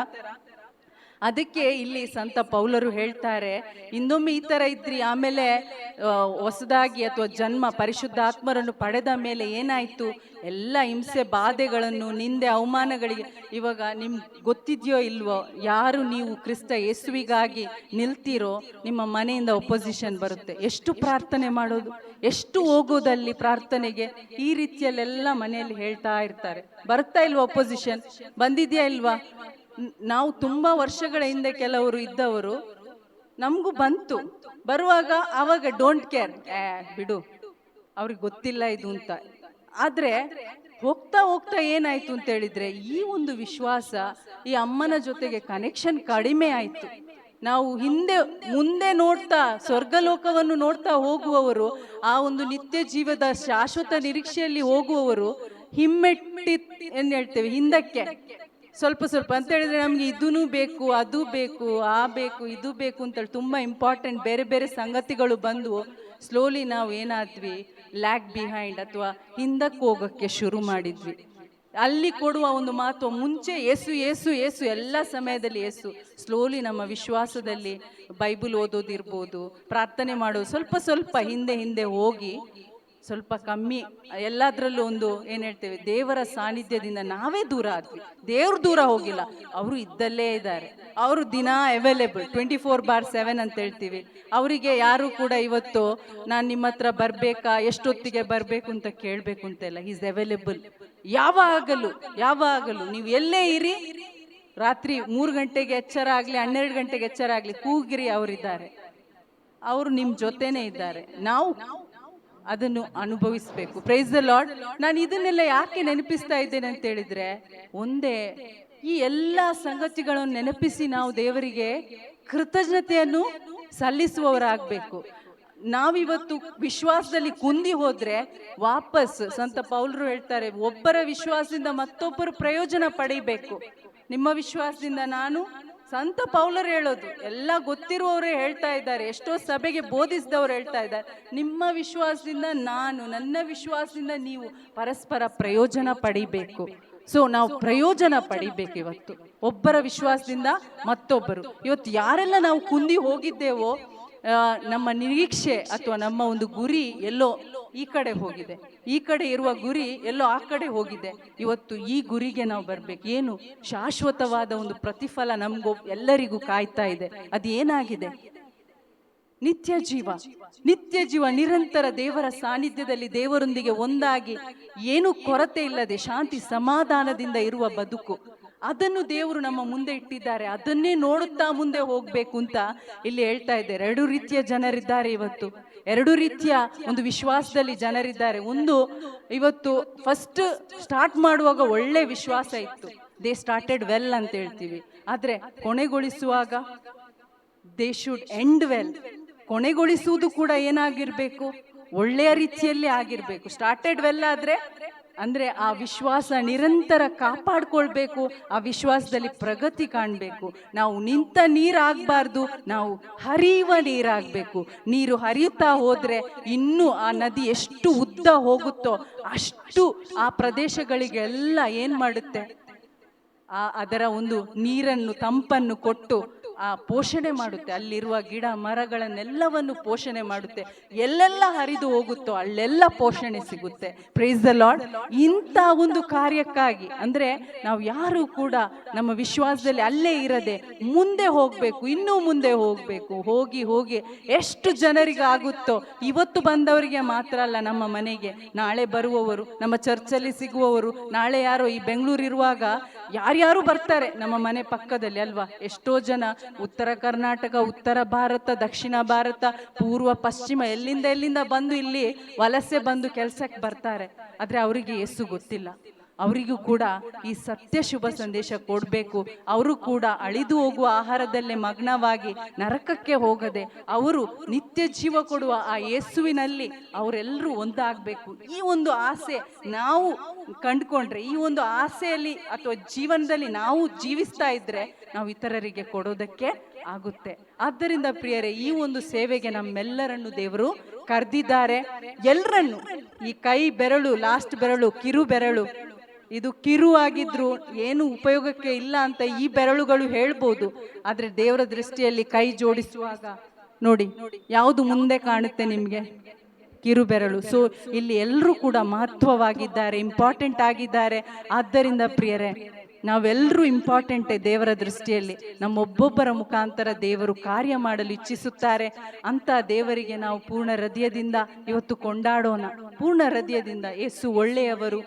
ಅದಕ್ಕೆ ಇಲ್ಲಿ ಸಂತ ಪೌಲರು ಹೇಳ್ತಾರೆ, ಇನ್ನೊಮ್ಮೆ ಈ ತರ ಇದ್ರಿ, ಆಮೇಲೆ ಹೊಸದಾಗಿ ಅಥವಾ ಜನ್ಮ ಪರಿಶುದ್ಧಾತ್ಮರನ್ನು ಪಡೆದ ಮೇಲೆ ಏನಾಯ್ತು? ಎಲ್ಲ ಹಿಂಸೆ ಬಾಧೆಗಳನ್ನು, ನಿಂದೆ ಅವಮಾನಗಳಿಗೆ. ಇವಾಗ ನಿಮ್ಗೆ ಗೊತ್ತಿದೆಯೋ ಇಲ್ವೋ, ಯಾರು ನೀವು ಕ್ರಿಸ್ತ ಯೇಸುವಿಗಾಗಿ ನಿಲ್ತೀರೋ ನಿಮ್ಮ ಮನೆಯಿಂದ ಒಪೋಸಿಷನ್ ಬರುತ್ತೆ. ಎಷ್ಟು ಪ್ರಾರ್ಥನೆ ಮಾಡೋದು, ಎಷ್ಟು ಹೋಗೋದಲ್ಲಿ ಪ್ರಾರ್ಥನೆಗೆ, ಈ ರೀತಿಯಲ್ಲೆಲ್ಲ ಮನೆಯಲ್ಲಿ ಹೇಳ್ತಾ ಇರ್ತಾರೆ. ಬರ್ತಾ ಇಲ್ವಾ ಒಪೋಸಿಷನ್? ಬಂದಿದ್ಯಾ ಇಲ್ವಾ? ನಾವು ತುಂಬಾ ವರ್ಷಗಳ ಹಿಂದೆ ಕೆಲವರು ಇದ್ದವರು, ನಮಗೂ ಬಂತು. ಬರುವಾಗ ಅವಾಗ ಡೋಂಟ್ ಕೇರ್, ಬಿಡು ಅವ್ರಿಗೆ ಗೊತ್ತಿಲ್ಲ ಇದು ಅಂತ. ಆದ್ರೆ ಹೋಗ್ತಾ ಹೋಗ್ತಾ ಏನಾಯ್ತು ಅಂತ ಹೇಳಿದ್ರೆ, ಈ ಒಂದು ವಿಶ್ವಾಸ, ಈ ಅಮ್ಮನ ಜೊತೆಗೆ ಕನೆಕ್ಷನ್ ಕಡಿಮೆ ಆಯ್ತು. ನಾವು ಮುಂದೆ ನೋಡ್ತಾ ಸ್ವರ್ಗಲೋಕವನ್ನು ನೋಡ್ತಾ ಹೋಗುವವರು, ಆ ಒಂದು ನಿತ್ಯ ಜೀವದ ಶಾಶ್ವತ ನಿರೀಕ್ಷೆಯಲ್ಲಿ ಹೋಗುವವರು ಹಿಮ್ಮೆಟ್ಟಿ ಏನ್ ಹೇಳ್ತೇವೆ, ಹಿಂದಕ್ಕೆ ಸ್ವಲ್ಪ ಸ್ವಲ್ಪ ಅಂತ ಹೇಳಿದ್ರೆ ನಮ್ಗೆ ಇದೂ ಬೇಕು, ಅದು ಬೇಕು, ಆ ಬೇಕು, ಇದು ಬೇಕು ಅಂತೇಳಿ ತುಂಬಾ ಇಂಪಾರ್ಟೆಂಟ್ ಬೇರೆ ಬೇರೆ ಸಂಗತಿಗಳು ಬಂದು ಸ್ಲೋಲಿ ನಾವು ಏನಾದ್ವಿ, ಲ್ಯಾಗ್ ಬಿಹೈಂಡ್ ಅಥವಾ ಹಿಂದಕ್ಕೆ ಹೋಗೋಕ್ಕೆ ಶುರು ಮಾಡಿದ್ವಿ. ಅಲ್ಲಿ ಕೊಡುವ ಒಂದು ಮಾತು ಮುಂಚೆ ಏಸು ಏಸು ಏಸು ಎಲ್ಲ ಸಮಯದಲ್ಲಿ ಏಸು. ಸ್ಲೋಲಿ ನಮ್ಮ ವಿಶ್ವಾಸದಲ್ಲಿ ಬೈಬಲ್ ಓದೋದಿರ್ಬೋದು, ಪ್ರಾರ್ಥನೆ ಮಾಡೋದು ಸ್ವಲ್ಪ ಸ್ವಲ್ಪ ಹಿಂದೆ ಹಿಂದೆ ಹೋಗಿ ಸ್ವಲ್ಪ ಕಮ್ಮಿ, ಎಲ್ಲದರಲ್ಲೂ ಒಂದು ಏನು ಹೇಳ್ತೇವೆ, ದೇವರ ಸಾನ್ನಿಧ್ಯದಿಂದ ನಾವೇ ದೂರ ಆದ್ವಿ. ದೇವ್ರು ದೂರ ಹೋಗಿಲ್ಲ, ಅವರು ಇದ್ದಲ್ಲೇ ಇದ್ದಾರೆ. ಅವರು ದಿನ ಅವೈಲೇಬಲ್ 24/7 ಅಂತ ಹೇಳ್ತೀವಿ. ಅವರಿಗೆ ಯಾರು ಕೂಡ ಇವತ್ತು ನಾನು ನಿಮ್ಮ ಹತ್ರ ಬರಬೇಕಾ, ಎಷ್ಟೊತ್ತಿಗೆ ಬರಬೇಕು ಅಂತ ಕೇಳಬೇಕು ಅಂತ ಇಲ್ಲ. ಈಸ್ ಅವೈಲೇಬಲ್ ಯಾವಾಗಲೂ ನೀವು ಎಲ್ಲೇ ಇರಿ. ರಾತ್ರಿ 3 ಗಂಟೆಗೆ ಎಚ್ಚರ ಆಗಲಿ, 12 ಗಂಟೆಗೆ ಎಚ್ಚರ ಆಗಲಿ, ಕೂಗಿರಿ, ಅವರಿದ್ದಾರೆ. ಅವರು ನಿಮ್ಮ ಜೊತೆನೇ ಇದ್ದಾರೆ. ನಾವು ಅದನ್ನು ಅನುಭವಿಸ್ಬೇಕು. Price the lord. ನಾನು ಇದನ್ನೆಲ್ಲ ಯಾಕೆ ನೆನಪಿಸ್ತಾ ಇದ್ದೇನೆ ಅಂತ ಹೇಳಿದ್ರೆ, ಒಂದೇ ಈ ಎಲ್ಲ ಸಂಗತಿಗಳನ್ನು ನೆನಪಿಸಿ ನಾವು ದೇವರಿಗೆ ಕೃತಜ್ಞತೆಯನ್ನು ಸಲ್ಲಿಸುವವರಾಗಬೇಕು. ನಾವಿವತ್ತು ವಿಶ್ವಾಸದಲ್ಲಿ ಕುಂದಿ ಹೋದ್ರೆ ವಾಪಸ್ ಸಂತ ಪೌಲರು ಹೇಳ್ತಾರೆ, ಒಬ್ಬರ ವಿಶ್ವಾಸದಿಂದ ಮತ್ತೊಬ್ಬರು ಪ್ರಯೋಜನ ಪಡಿಬೇಕು. ನಿಮ್ಮ ವಿಶ್ವಾಸದಿಂದ ನಾನು, ಸಂತ ಪೌಲರು ಹೇಳೋದು ಎಲ್ಲ ಗೊತ್ತಿರುವವರೇ ಹೇಳ್ತಾ ಇದ್ದಾರೆ, ಎಷ್ಟೋ ಸಭೆಗೆ ಬೋಧಿಸಿದವರು ಹೇಳ್ತಾ ಇದ್ದಾರೆ, ನಿಮ್ಮ ವಿಶ್ವಾಸದಿಂದ ನಾನು, ನನ್ನ ವಿಶ್ವಾಸದಿಂದ ನೀವು ಪರಸ್ಪರ ಪ್ರಯೋಜನ ಪಡಿಬೇಕು. ಸೊ ನಾವು ಪ್ರಯೋಜನ ಪಡಿಬೇಕು. ಇವತ್ತು ಒಬ್ಬರ ವಿಶ್ವಾಸದಿಂದ ಮತ್ತೊಬ್ಬರು, ಇವತ್ತು ಯಾರೆಲ್ಲ ನಾವು ಕುಂದಿ ಹೋಗಿದ್ದೇವೋ, ನಮ್ಮ ನಿರೀಕ್ಷೆ ಅಥವಾ ನಮ್ಮ ಒಂದು ಗುರಿ ಎಲ್ಲೋ ಈ ಕಡೆ ಹೋಗಿದೆ, ಈ ಕಡೆ ಇರುವ ಗುರಿ ಎಲ್ಲೋ ಆ ಕಡೆ ಹೋಗಿದೆ. ಇವತ್ತು ಈ ಗುರಿಗೆ ನಾವು ಬರ್ಬೇಕು. ಏನು ಶಾಶ್ವತವಾದ ಒಂದು ಪ್ರತಿಫಲ ನಮಗೂ ಎಲ್ಲರಿಗೂ ಕಾಯ್ತಾ ಇದೆ. ಅದೇನಾಗಿದೆ? ನಿತ್ಯ ಜೀವ, ನಿರಂತರ ದೇವರ ಸಾನ್ನಿಧ್ಯದಲ್ಲಿ ದೇವರೊಂದಿಗೆ ಒಂದಾಗಿ ಏನು ಕೊರತೆ ಇಲ್ಲದೆ ಶಾಂತಿ ಸಮಾಧಾನದಿಂದ ಇರುವ ಬದುಕು, ಅದನ್ನು ದೇವರು ನಮ್ಮ ಮುಂದೆ ಇಟ್ಟಿದ್ದಾರೆ. ಅದನ್ನೇ ನೋಡುತ್ತಾ ಮುಂದೆ ಹೋಗ್ಬೇಕು ಅಂತ ಇಲ್ಲಿ ಹೇಳ್ತಾ ಇದ್ದಾರೆ. 2 ರೀತಿಯ ಜನರಿದ್ದಾರೆ ಇವತ್ತು, 2 ರೀತಿಯ ಒಂದು ವಿಶ್ವಾಸದಲ್ಲಿ ಜನರಿದ್ದಾರೆ. ಒಂದು, ಇವತ್ತು ಫಸ್ಟ್ ಸ್ಟಾರ್ಟ್ ಮಾಡುವಾಗ ಒಳ್ಳೆ ವಿಶ್ವಾಸ ಇತ್ತು, ದೇ ಸ್ಟಾರ್ಟೆಡ್ ವೆಲ್ ಅಂತ ಹೇಳ್ತೀವಿ. ಆದ್ರೆ ಕೊನೆಗೊಳಿಸುವಾಗ ದೇ ಶುಡ್ ಎಂಡ್ ವೆಲ್. ಕೊನೆಗೊಳಿಸುವುದು ಕೂಡ ಏನಾಗಿರ್ಬೇಕು? ಒಳ್ಳೆಯ ರೀತಿಯಲ್ಲಿ ಆಗಿರ್ಬೇಕು. ಸ್ಟಾರ್ಟೆಡ್ ವೆಲ್ ಆದ್ರೆ ಅಂದ್ರೆ ಆ ವಿಶ್ವಾಸ ನಿರಂತರ ಕಾಪಾಡ್ಕೊಳ್ಬೇಕು, ಆ ವಿಶ್ವಾಸದಲ್ಲಿ ಪ್ರಗತಿ ಕಾಣಬೇಕು. ನಾವು ನಿಂತ ನೀರಾಗಬಾರ್ದು, ನಾವು ಹರಿಯುವ ನೀರಾಗಬೇಕು. ನೀರು ಹರಿಯುತ್ತಾ ಹೋದ್ರೆ ಇನ್ನೂ ಆ ನದಿ ಎಷ್ಟು ಉದ್ದ ಹೋಗುತ್ತೋ ಅಷ್ಟು ಆ ಪ್ರದೇಶಗಳಿಗೆಲ್ಲ ಏನ್ ಮಾಡುತ್ತೆ, ಅದರ ಒಂದು ನೀರನ್ನು, ತಂಪನ್ನು ಕೊಟ್ಟು ಆ ಪೋಷಣೆ ಮಾಡುತ್ತೆ. ಅಲ್ಲಿರುವ ಗಿಡ ಮರಗಳನ್ನೆಲ್ಲವನ್ನು ಪೋಷಣೆ ಮಾಡುತ್ತೆ. ಎಲ್ಲೆಲ್ಲ ಹರಿದು ಹೋಗುತ್ತೋ ಅಲ್ಲೆಲ್ಲ ಪೋಷಣೆ ಸಿಗುತ್ತೆ. Price the lord. ಇಂಥ ಒಂದು ಕಾರ್ಯಕ್ಕಾಗಿ ಅಂದ್ರೆ ನಾವು ಯಾರು ಕೂಡ ನಮ್ಮ ವಿಶ್ವಾಸದಲ್ಲಿ ಅಲ್ಲೇ ಇರದೆ ಮುಂದೆ ಹೋಗ್ಬೇಕು, ಇನ್ನೂ ಮುಂದೆ ಹೋಗ್ಬೇಕು. ಹೋಗಿ ಹೋಗಿ ಎಷ್ಟು ಜನರಿಗೆ ಆಗುತ್ತೋ, ಇವತ್ತು ಬಂದವರಿಗೆ ಮಾತ್ರ ಅಲ್ಲ, ನಮ್ಮ ಮನೆಗೆ ನಾಳೆ ಬರುವವರು, ನಮ್ಮ ಚರ್ಚಲ್ಲಿ ಸಿಗುವವರು, ನಾಳೆ ಯಾರೋ ಈ ಬೆಂಗಳೂರು ಇರುವಾಗ ಯಾರ್ಯಾರು ಬರ್ತಾರೆ ನಮ್ಮ ಮನೆ ಪಕ್ಕದಲ್ಲಿ ಅಲ್ವಾ. ಎಷ್ಟೋ ಜನ ಉತ್ತರ ಕರ್ನಾಟಕ, ಉತ್ತರ ಭಾರತ, ದಕ್ಷಿಣ ಭಾರತ, ಪೂರ್ವ ಪಶ್ಚಿಮ, ಎಲ್ಲಿಂದ ಬಂದು ಇಲ್ಲಿ ವಲಸೆ ಬಂದು ಕೆಲಸಕ್ಕೆ ಬರ್ತಾರೆ. ಆದ್ರೆ ಅವರಿಗೆ ಯೇಸು ಗೊತ್ತಿಲ್ಲ. ಅವರಿಗೂ ಕೂಡ ಈ ಸತ್ಯ ಶುಭ ಸಂದೇಶ ಕೊಡಬೇಕು. ಅವರು ಕೂಡ ಅಳಿದು ಹೋಗುವ ಆಹಾರದಲ್ಲೇ ಮಗ್ನವಾಗಿ ನರಕಕ್ಕೆ ಹೋಗದೆ ಅವರು ನಿತ್ಯ ಜೀವ ಕೊಡುವ ಆ ಯೇಸುವಿನಲ್ಲಿ ಅವರೆಲ್ಲರೂ ಒಂದಾಗಬೇಕು. ಈ ಒಂದು ಆಸೆ ನಾವು ಕಂಡುಕೊಂಡ್ರೆ, ಈ ಒಂದು ಆಸೆಯಲ್ಲಿ ಅಥವಾ ಜೀವನದಲ್ಲಿ ನಾವು ಜೀವಿಸ್ತಾ ಇದ್ರೆ ನಾವು ಇತರರಿಗೆ ಕೊಡೋದಕ್ಕೆ ಆಗುತ್ತೆ. ಆದ್ದರಿಂದ ಪ್ರಿಯರೇ, ಈ ಒಂದು ಸೇವೆಗೆ ನಮ್ಮೆಲ್ಲರನ್ನು ದೇವರು ಕರೆದಿದ್ದಾರೆ. ಎಲ್ಲರನ್ನು, ಈ ಕೈ ಬೆರಳು, ಲಾಸ್ಟ್ ಬೆರಳು, ಕಿರು ಬೆರಳು, ಇದು ಕಿರು ಆಗಿದ್ರು ಏನು ಉಪಯೋಗಕ್ಕೆ ಇಲ್ಲ ಅಂತ ಈ ಬೆರಳುಗಳು ಹೇಳ್ಬೋದು. ಆದ್ರೆ ದೇವರ ದೃಷ್ಟಿಯಲ್ಲಿ ಕೈ ಜೋಡಿಸುವಾಗ ನೋಡಿ ಯಾವುದು ಮುಂದೆ ಕಾಣುತ್ತೆ ನಿಮ್ಗೆ? ಕಿರು ಬೆರಳು. ಸೊ ಇಲ್ಲಿ ಎಲ್ಲರೂ ಕೂಡ ಮಹತ್ವವಾಗಿದ್ದಾರೆ, ಇಂಪಾರ್ಟೆಂಟ್ ಆಗಿದ್ದಾರೆ. ಆದ್ದರಿಂದ ಪ್ರಿಯರೇ, ನಾವೆಲ್ಲರೂ ಇಂಪಾರ್ಟೆಂಟೇ ದೇವರ ದೃಷ್ಟಿಯಲ್ಲಿ. ನಮ್ಮೊಬ್ಬೊಬ್ಬರ ಮುಖಾಂತರ ದೇವರು ಕಾರ್ಯ ಮಾಡಲು ಇಚ್ಛಿಸುತ್ತಾರೆ. ಅಂತ ದೇವರಿಗೆ ನಾವು ಪೂರ್ಣ ಹೃದಯದಿಂದ ಇವತ್ತು ಕೊಂಡಾಡೋಣ. ಪೂರ್ಣ ಹೃದಯದಿಂದ ಯೇಸು ಒಳ್ಳೆಯವರು,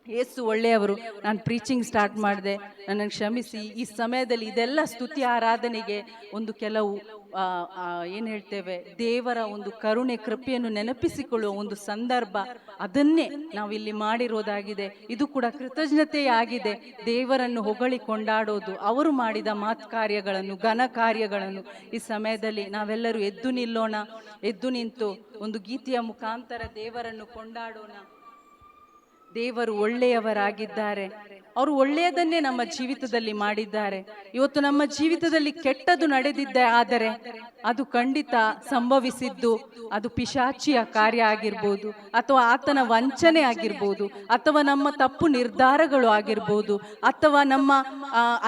ಯೇಸು ಒಳ್ಳೆಯವರು. ನಾನು ಪ್ರೀಚಿಂಗ್ ಸ್ಟಾರ್ಟ್ ಮಾಡಿದೆ, ನನ್ನನ್ನು ಕ್ಷಮಿಸಿ. ಈ ಸಮಯದಲ್ಲಿ ಇದೆಲ್ಲ ಸ್ತುತಿ ಆರಾಧನೆಗೆ ಒಂದು ಕೆಲವು ಏನು ಹೇಳ್ತೇವೆ, ದೇವರ ಒಂದು ಕರುಣೆ ಕೃಪೆಯನ್ನು ನೆನಪಿಸಿಕೊಳ್ಳುವ ಒಂದು ಸಂದರ್ಭ, ಅದನ್ನೇ ನಾವಿಲ್ಲಿ ಮಾಡಿರೋದಾಗಿದೆ. ಇದು ಕೂಡ ಕೃತಜ್ಞತೆಯೇ ಆಗಿದೆ. ದೇವರನ್ನು ಹೊಗಳಿ ಕೊಂಡಾಡೋದು, ಅವರು ಮಾಡಿದ ಮಾತು ಕಾರ್ಯಗಳನ್ನು, ಘನ ಕಾರ್ಯಗಳನ್ನು. ಈ ಸಮಯದಲ್ಲಿ ನಾವೆಲ್ಲರೂ ಎದ್ದು ನಿಲ್ಲೋಣ. ಎದ್ದು ನಿಂತು ಒಂದು ಗೀತೆಯ ಮುಖಾಂತರ ದೇವರನ್ನು ಕೊಂಡಾಡೋಣ. ದೇವರು ಒಳ್ಳೆಯವರಾಗಿದ್ದಾರೆ. ಅವರು ಒಳ್ಳೆಯದನ್ನೇ ನಮ್ಮ ಜೀವಿತದಲ್ಲಿ ಮಾಡಿದ್ದಾರೆ. ಇವತ್ತು ನಮ್ಮ ಜೀವಿತದಲ್ಲಿ ಕೆಟ್ಟದ್ದು ನಡೆದಿದ್ದೆ ಆದರೆ ಅದು ಖಂಡಿತ ಸಂಭವಿಸಿದ್ದು ಅದು ಪಿಶಾಚಿಯ ಕಾರ್ಯ ಆಗಿರ್ಬೋದು, ಅಥವಾ ಆತನ ವಂಚನೆ ಆಗಿರ್ಬೋದು, ಅಥವಾ ನಮ್ಮ ತಪ್ಪು ನಿರ್ಧಾರಗಳು ಆಗಿರ್ಬೋದು, ಅಥವಾ ನಮ್ಮ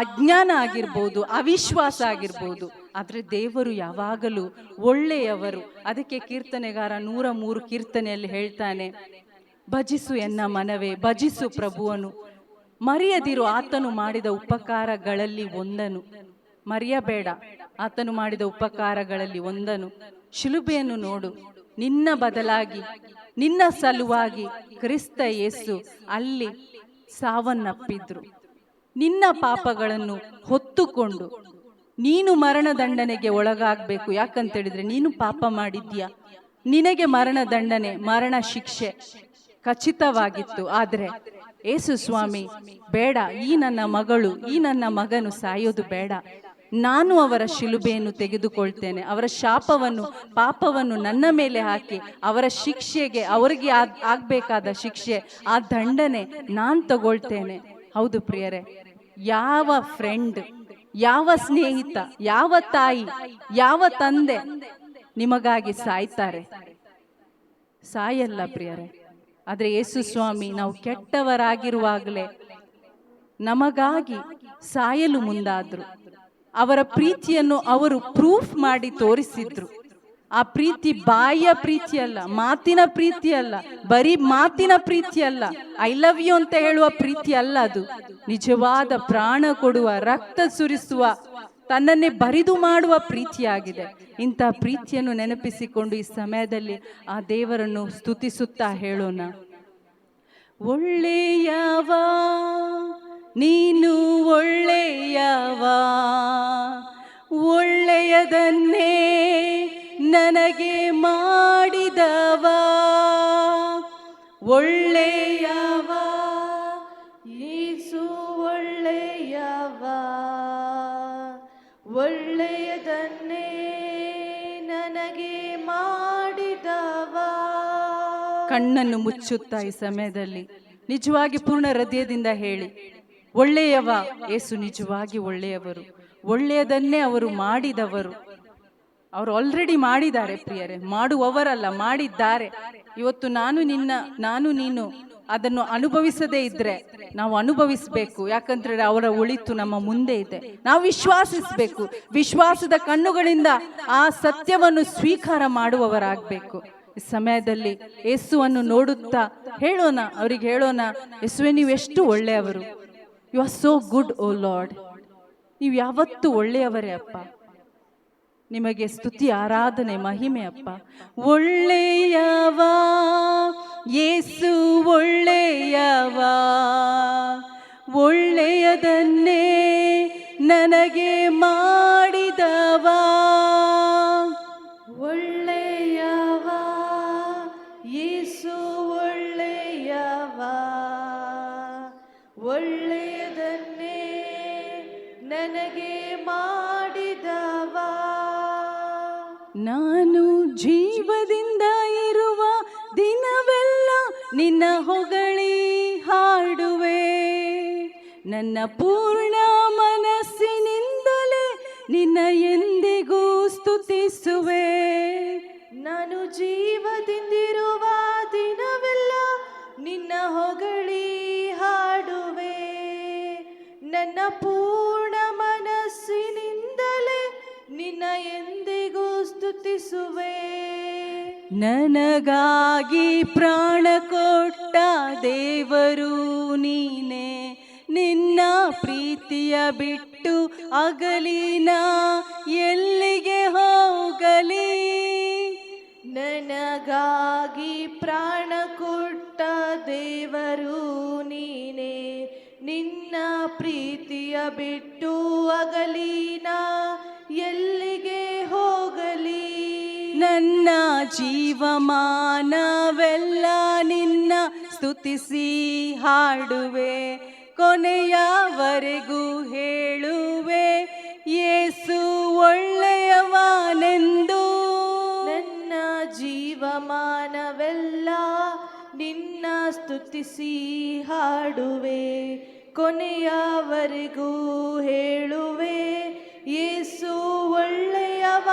ಅಜ್ಞಾನ ಆಗಿರ್ಬೋದು, ಅವಿಶ್ವಾಸ ಆಗಿರ್ಬೋದು. ಆದರೆ ದೇವರು ಯಾವಾಗಲೂ ಒಳ್ಳೆಯವರು. ಅದಕ್ಕೆ ಕೀರ್ತನೆಗಾರ 103 ಕೀರ್ತನೆಯಲ್ಲಿ ಹೇಳ್ತಾನೆ, ಭಜಿಸು ಎನ್ನ ಮನವೇ, ಭಜಿಸು ಪ್ರಭುವನು, ಮರೆಯದಿರು ಆತನು ಮಾಡಿದ ಉಪಕಾರಗಳಲ್ಲಿ ಒಂದನು. ಮರೆಯಬೇಡ ಆತನು ಮಾಡಿದ ಉಪಕಾರಗಳಲ್ಲಿ ಒಂದನು. ಶಿಲುಬೆಯನ್ನು ನೋಡು, ನಿನ್ನ ಬದಲಾಗಿ ನಿನ್ನ ಸಲುವಾಗಿ ಕ್ರಿಸ್ತ ಯೇಸು ಅಲ್ಲಿ ಸಾವನ್ನಪ್ಪಿದ್ರು. ನಿನ್ನ ಪಾಪಗಳನ್ನು ಹೊತ್ತುಕೊಂಡು ನೀನು ಮರಣದಂಡನೆಗೆ ಒಳಗಾಗಬೇಕು. ಯಾಕಂತೇಳಿದ್ರೆ ನೀನು ಪಾಪ ಮಾಡಿದ್ಯಾ, ನಿನಗೆ ಮರಣದಂಡನೆ, ಮರಣ ಶಿಕ್ಷೆ ಖಚಿತವಾಗಿತ್ತು. ಆದರೆ ಯೇಸು ಸ್ವಾಮಿ, ಬೇಡ, ಈ ನನ್ನ ಮಗಳು, ಈ ನನ್ನ ಮಗನು ಸಾಯೋದು ಬೇಡ, ನಾನು ಅವರ ಶಿಲುಬೆಯನ್ನು ತೆಗೆದುಕೊಳ್ತೇನೆ, ಅವರ ಶಾಪವನ್ನು ಪಾಪವನ್ನು ನನ್ನ ಮೇಲೆ ಹಾಕಿ ಅವರ ಶಿಕ್ಷೆಗೆ, ಅವರಿಗೆ ಆಗ್ಬೇಕಾದ ಶಿಕ್ಷೆ, ಆ ದಂಡನೆ ನಾನು ತಗೊಳ್ತೇನೆ. ಹೌದು ಪ್ರಿಯರೇ, ಯಾವ ಫ್ರೆಂಡ್, ಯಾವ ಸ್ನೇಹಿತ, ಯಾವ ತಾಯಿ, ಯಾವ ತಂದೆ ನಿಮಗಾಗಿ ಸಾಯ್ತಾರೆ? ಸಾಯಲ್ಲ ಪ್ರಿಯರೇ. ಆದರೆ ಯೇಸು ಸ್ವಾಮಿ ನಾವು ಕೆಟ್ಟವರಾಗಿರುವಾಗಲೇ ನಮಗಾಗಿ ಸಾಯಲು ಮುಂದಾದ್ರು. ಅವರ ಪ್ರೀತಿಯನ್ನು ಅವರು ಪ್ರೂಫ್ ಮಾಡಿ ತೋರಿಸಿದ್ರು. ಆ ಪ್ರೀತಿ ಬಾಯಿಯ ಪ್ರೀತಿ ಅಲ್ಲ, ಮಾತಿನ ಪ್ರೀತಿ ಅಲ್ಲ, ಬರೀ ಮಾತಿನ ಪ್ರೀತಿ ಅಲ್ಲ, ಐ ಲವ್ ಯು ಅಂತ ಹೇಳುವ ಪ್ರೀತಿ ಅಲ್ಲ. ಅದು ನಿಜವಾದ ಪ್ರಾಣ ಕೊಡುವ, ರಕ್ತ ಸುರಿಸುವ, ತನ್ನನ್ನೇ ಬರಿದು ಮಾಡುವ ಪ್ರೀತಿಯಾಗಿದೆ. ಇಂಥ ಪ್ರೀತಿಯನ್ನು ನೆನಪಿಸಿಕೊಂಡು ಈ ಸಮಯದಲ್ಲಿ ಆ ದೇವರನ್ನು ಸ್ತುತಿಸುತ್ತಾ ಹೇಳೋಣ. ಒಳ್ಳೆಯವ ನೀನು, ಒಳ್ಳೆಯವ, ಒಳ್ಳೆಯದನ್ನೇ ನನಗೆ ಮಾಡಿದವ, ಒಳ್ಳೆಯವ ಯೇಸು ಒಳ್ಳೆಯವ, ಒಳ್ಳೆಯದನ್ನೇ ನನಗೆ ಮಾಡಿದವ. ಕಣ್ಣನ್ನು ಮುಚ್ಚುತ್ತಾ ಈ ಸಮಯದಲ್ಲಿ ನಿಜವಾಗಿ ಪೂರ್ಣ ಹೃದಯದಿಂದ ಹೇಳಿ, ಒಳ್ಳೆಯವ ಯೇಸು ನಿಜವಾಗಿ ಒಳ್ಳೆಯವರು, ಒಳ್ಳೆಯದನ್ನೇ ಅವರು ಮಾಡಿದವರು. ಅವರು ಆಲ್ರೆಡಿ ಮಾಡಿದ್ದಾರೆ ಪ್ರಿಯರೇ, ಮಾಡುವವರಲ್ಲ, ಮಾಡಿದ್ದಾರೆ. ಇವತ್ತು ನಾನು ನೀನು ಅದನ್ನು ಅನುಭವಿಸದೇ ಇದ್ರೆ ನಾವು ಅನುಭವಿಸಬೇಕು. ಯಾಕಂದ್ರೆ ಅವರ ಒಳಿತು ನಮ್ಮ ಮುಂದೆ ಇದೆ. ನಾವು ವಿಶ್ವಾಸಿಸಬೇಕು. ವಿಶ್ವಾಸದ ಕಣ್ಣುಗಳಿಂದ ಆ ಸತ್ಯವನ್ನು ಸ್ವೀಕಾರ ಮಾಡುವವರಾಗಬೇಕು. ಈ ಸಮಯದಲ್ಲಿ ಯೇಸುವನ್ನು ನೋಡುತ್ತಾ ಹೇಳೋಣ, ಅವ್ರಿಗೆ ಹೇಳೋಣ, ಯೇಸುವೆ ನೀವು ಎಷ್ಟು ಒಳ್ಳೆಯವರು, you are so good oh Lord, ನೀವು ಯಾವತ್ತೂ ಒಳ್ಳೆಯವರೇ ಅಪ್ಪ, ನಿಮಗೆ ಸ್ತುತಿ ಆರಾಧನೆ ಮಹಿಮೆ ಅಪ್ಪ. ಒಳ್ಳೆಯವ ಯೇಸು ಒಳ್ಳೆಯವ, ಒಳ್ಳೆಯದನ್ನೇ ನನಗೆ ಮಾಡಿದವ, ಒಳ್ಳೆಯವ ಯೇಸು ಒಳ್ಳೆಯವ, ಒಳ್ಳೆಯದನ್ನೇ ನನಗೆ ಮಾಡಿದವ. ನಾನು ಜೀವದಿಂದ ಇರುವ ದಿನವೆಲ್ಲ ನಿನ್ನ ಹೊಗಳಿ ಹಾಡುವೆ, ನನ್ನ ಪೂರ್ಣ ಮನಸ್ಸಿನಿಂದಲೇ ನಿನ್ನ ಎಂದಿಗೂ ಸ್ತುತಿಸುವೆ. ನಾನು ಜೀವದಿಂದಿರುವ ದಿನವೆಲ್ಲ ನಿನ್ನ ಹೊಗಳಿ ಹಾಡುವೆ, ನನ್ನ ಪೂರ್ಣ ಮನಸ್ಸಿನಿಂದಲೇ ನಿನ್ನ ಎಂದಿಗೂ ಸ್ತುತಿಸುವೆ. ನನಗಾಗಿ ಪ್ರಾಣ ಕೊಟ್ಟ ದೇವರು ನೀನೆ, ನಿನ್ನ ಪ್ರೀತಿಯ ಬಿಟ್ಟು ಅಗಲಿನ ಎಲ್ಲಿಗೆ ಹೋಗಲಿ. ನನಗಾಗಿ ಪ್ರಾಣ ಕೊಟ್ಟ ದೇವರು ನೀನೆ, ನಿನ್ನ ಪ್ರೀತಿಯ ಬಿಟ್ಟು ಅಗಲಿನ ಎಲ್ಲಿಗೆ ಹೋಗಲಿ. ನನ್ನ ಜೀವಮಾನವೆಲ್ಲ ನಿನ್ನ ಸ್ತುತಿಸಿ ಹಾಡುವೆ, ಕೊನೆಯವರೆಗೂ ಹೇಳುವೆ ಯೇಸು ಒಳ್ಳೆಯವನೆಂದು. ನನ್ನ ಜೀವಮಾನವೆಲ್ಲ ನಿನ್ನ ಸ್ತುತಿಸಿ ಹಾಡುವೆ, ಕೊನೆಯವರೆಗೂ ಹೇಳುವೆ, ಯೇಸು ಒಳ್ಳೆಯವ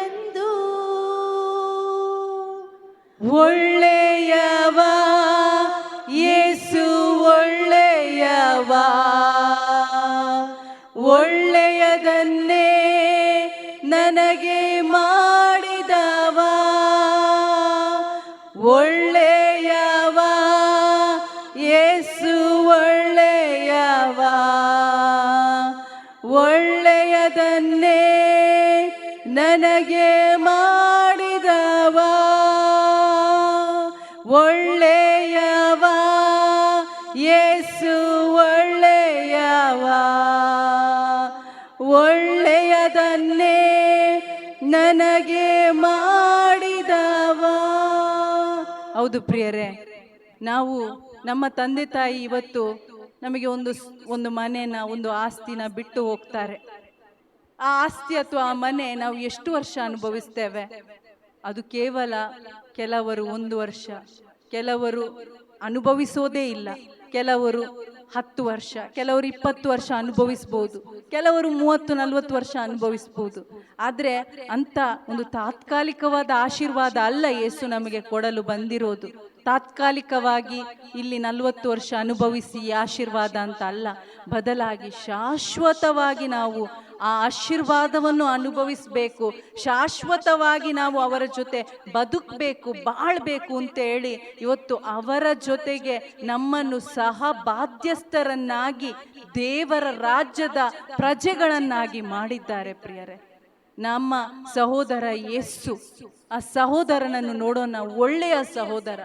ಎಂದು. ಒಳ್ಳೆಯವ ಯೇಸು ಒಳ್ಳೆಯವ, ಒಳ್ಳೆಯದನ್ನೇ ನನಗೆ ಮಾಡಿದವ. ಒಳ್ಳೆಯವ ಯೇಸು ಒಳ್ಳೆಯವ, ಒಳ್ಳೆಯದನ್ನೇ ನನಗೆ ಮಾಡಿದವ. ಒಳ್ಳೆಯವ ಯೇಸು ಒಳ್ಳೆಯವ, ಒಳ್ಳೆಯದನ್ನೇ ನನಗೆ ಮಾಡಿದವ. ಹೌದು ಪ್ರಿಯರೇ, ನಾವು ನಮ್ಮ ತಂದೆ ತಾಯಿ ಇವತ್ತು ನಮಗೆ ಒಂದು ಮನೆನ, ಒಂದು ಆಸ್ತಿನ ಬಿಟ್ಟು ಹೋಗ್ತಾರೆ. ಆ ಆಸ್ತಿ ಅಥವಾ ಆ ಮನೆ ನಾವು ಎಷ್ಟು ವರ್ಷ ಅನುಭವಿಸ್ತೇವೆ? ಅದು ಕೇವಲ ಕೆಲವರು 1 ವರ್ಷ, ಕೆಲವರು ಅನುಭವಿಸೋದೇ ಇಲ್ಲ, ಕೆಲವರು 10 ವರ್ಷ, ಕೆಲವರು 20 ವರ್ಷ ಅನುಭವಿಸ್ಬೋದು, ಕೆಲವರು 30-40 ವರ್ಷ ಅನುಭವಿಸ್ಬೋದು. ಆದರೆ ಅಂತ ಒಂದು ತಾತ್ಕಾಲಿಕವಾದ ಆಶೀರ್ವಾದ ಅಲ್ಲ ಯೇಸು ನಮಗೆ ಕೊಡಲು ಬಂದಿರೋದು. ತಾತ್ಕಾಲಿಕವಾಗಿ ಇಲ್ಲಿ 40 ವರ್ಷ ಅನುಭವಿಸಿ ಆಶೀರ್ವಾದ ಅಂತ ಅಲ್ಲ, ಬದಲಾಗಿ ಶಾಶ್ವತವಾಗಿ ನಾವು ಆ ಆಶೀರ್ವಾದವನ್ನು ಅನುಭವಿಸಬೇಕು, ಶಾಶ್ವತವಾಗಿ ನಾವು ಅವರ ಜೊತೆ ಬದುಕಬೇಕು, ಬಾಳ್ಬೇಕು ಅಂತ ಹೇಳಿ ಇವತ್ತು ಅವರ ಜೊತೆಗೆ ನಮ್ಮನ್ನು ಸಹ ಬಾಧ್ಯಸ್ಥರನ್ನಾಗಿ ದೇವರ ರಾಜ್ಯದ ಪ್ರಜೆಗಳನ್ನಾಗಿ ಮಾಡಿದ್ದಾರೆ. ಪ್ರಿಯರೇ, ನಮ್ಮ ಸಹೋದರ ಯೇಸು, ಆ ಸಹೋದರನನ್ನು ನೋಡೋಣ, ಒಳ್ಳೆಯ ಸಹೋದರ.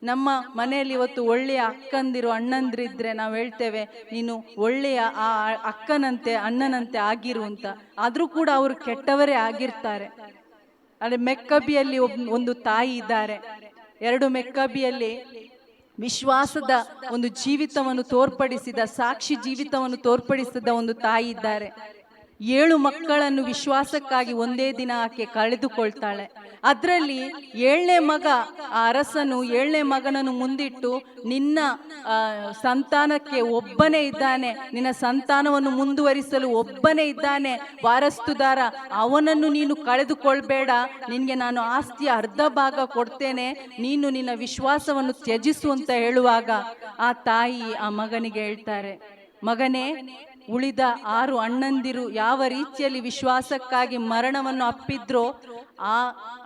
ನಮ್ಮ ಮನೆಯಲ್ಲಿ ಇವತ್ತು ಒಳ್ಳೆಯ ಅಕ್ಕಂದಿರು ಅಣ್ಣಂದಿರಿದ್ರೆ ನಾವು ಹೇಳ್ತೇವೆ, ನೀನು ಒಳ್ಳೆಯ ಆ ಅಕ್ಕನಂತೆ ಅಣ್ಣನಂತೆ ಆಗಿರು ಅಂತ. ಆದರೂ ಕೂಡ ಅವರು ಕೆಟ್ಟವರೇ ಆಗಿರ್ತಾರೆ. ಅಲ್ಲಿ ಮೆಕ್ಕಬಿಯಲ್ಲಿ ಒಂದು ತಾಯಿ ಇದ್ದಾರೆ. 2 ಮೆಕ್ಕಬಿಯಲ್ಲಿ ವಿಶ್ವಾಸದ ಒಂದು ಜೀವಿತವನ್ನು ತೋರ್ಪಡಿಸಿದ, ಸಾಕ್ಷಿ ಜೀವಿತವನ್ನು ತೋರ್ಪಡಿಸಿದ ಒಂದು ತಾಯಿ ಇದ್ದಾರೆ. 7 ಮಕ್ಕಳನ್ನು ವಿಶ್ವಾಸಕ್ಕಾಗಿ ಒಂದೇ ದಿನ ಆಕೆ ಕಳೆದುಕೊಳ್ತಾಳೆ. ಅದರಲ್ಲಿ 7ನೇ ಮಗ, ಆ ಅರಸನು 7ನೇ ಮಗನನ್ನು ಮುಂದಿಟ್ಟು, ನಿನ್ನ ಸಂತಾನಕ್ಕೆ ಒಬ್ಬನೇ ಇದ್ದಾನೆ, ನಿನ್ನ ಸಂತಾನವನ್ನು ಮುಂದುವರಿಸಲು ಒಬ್ಬನೇ ಇದ್ದಾನೆ ವಾರಸ್ತುದಾರ, ಅವನನ್ನು ನೀನು ಕಳೆದುಕೊಳ್ಬೇಡ, ನಿನಗೆ ನಾನು ಆಸ್ತಿಯ ಅರ್ಧ ಭಾಗ ಕೊಡ್ತೇನೆ, ನೀನು ನಿನ್ನ ವಿಶ್ವಾಸವನ್ನು ತ್ಯಜಿಸು ಅಂತ ಹೇಳುವಾಗ ಆ ತಾಯಿ ಆ ಮಗನಿಗೆ ಹೇಳ್ತಾರೆ, ಮಗನೇ, ಉಳಿದ 6 ಅಣ್ಣಂದಿರು ಯಾವ ರೀತಿಯಲ್ಲಿ ವಿಶ್ವಾಸಕ್ಕಾಗಿ ಮರಣವನ್ನು ಅಪ್ಪಿದ್ರೋ ಆ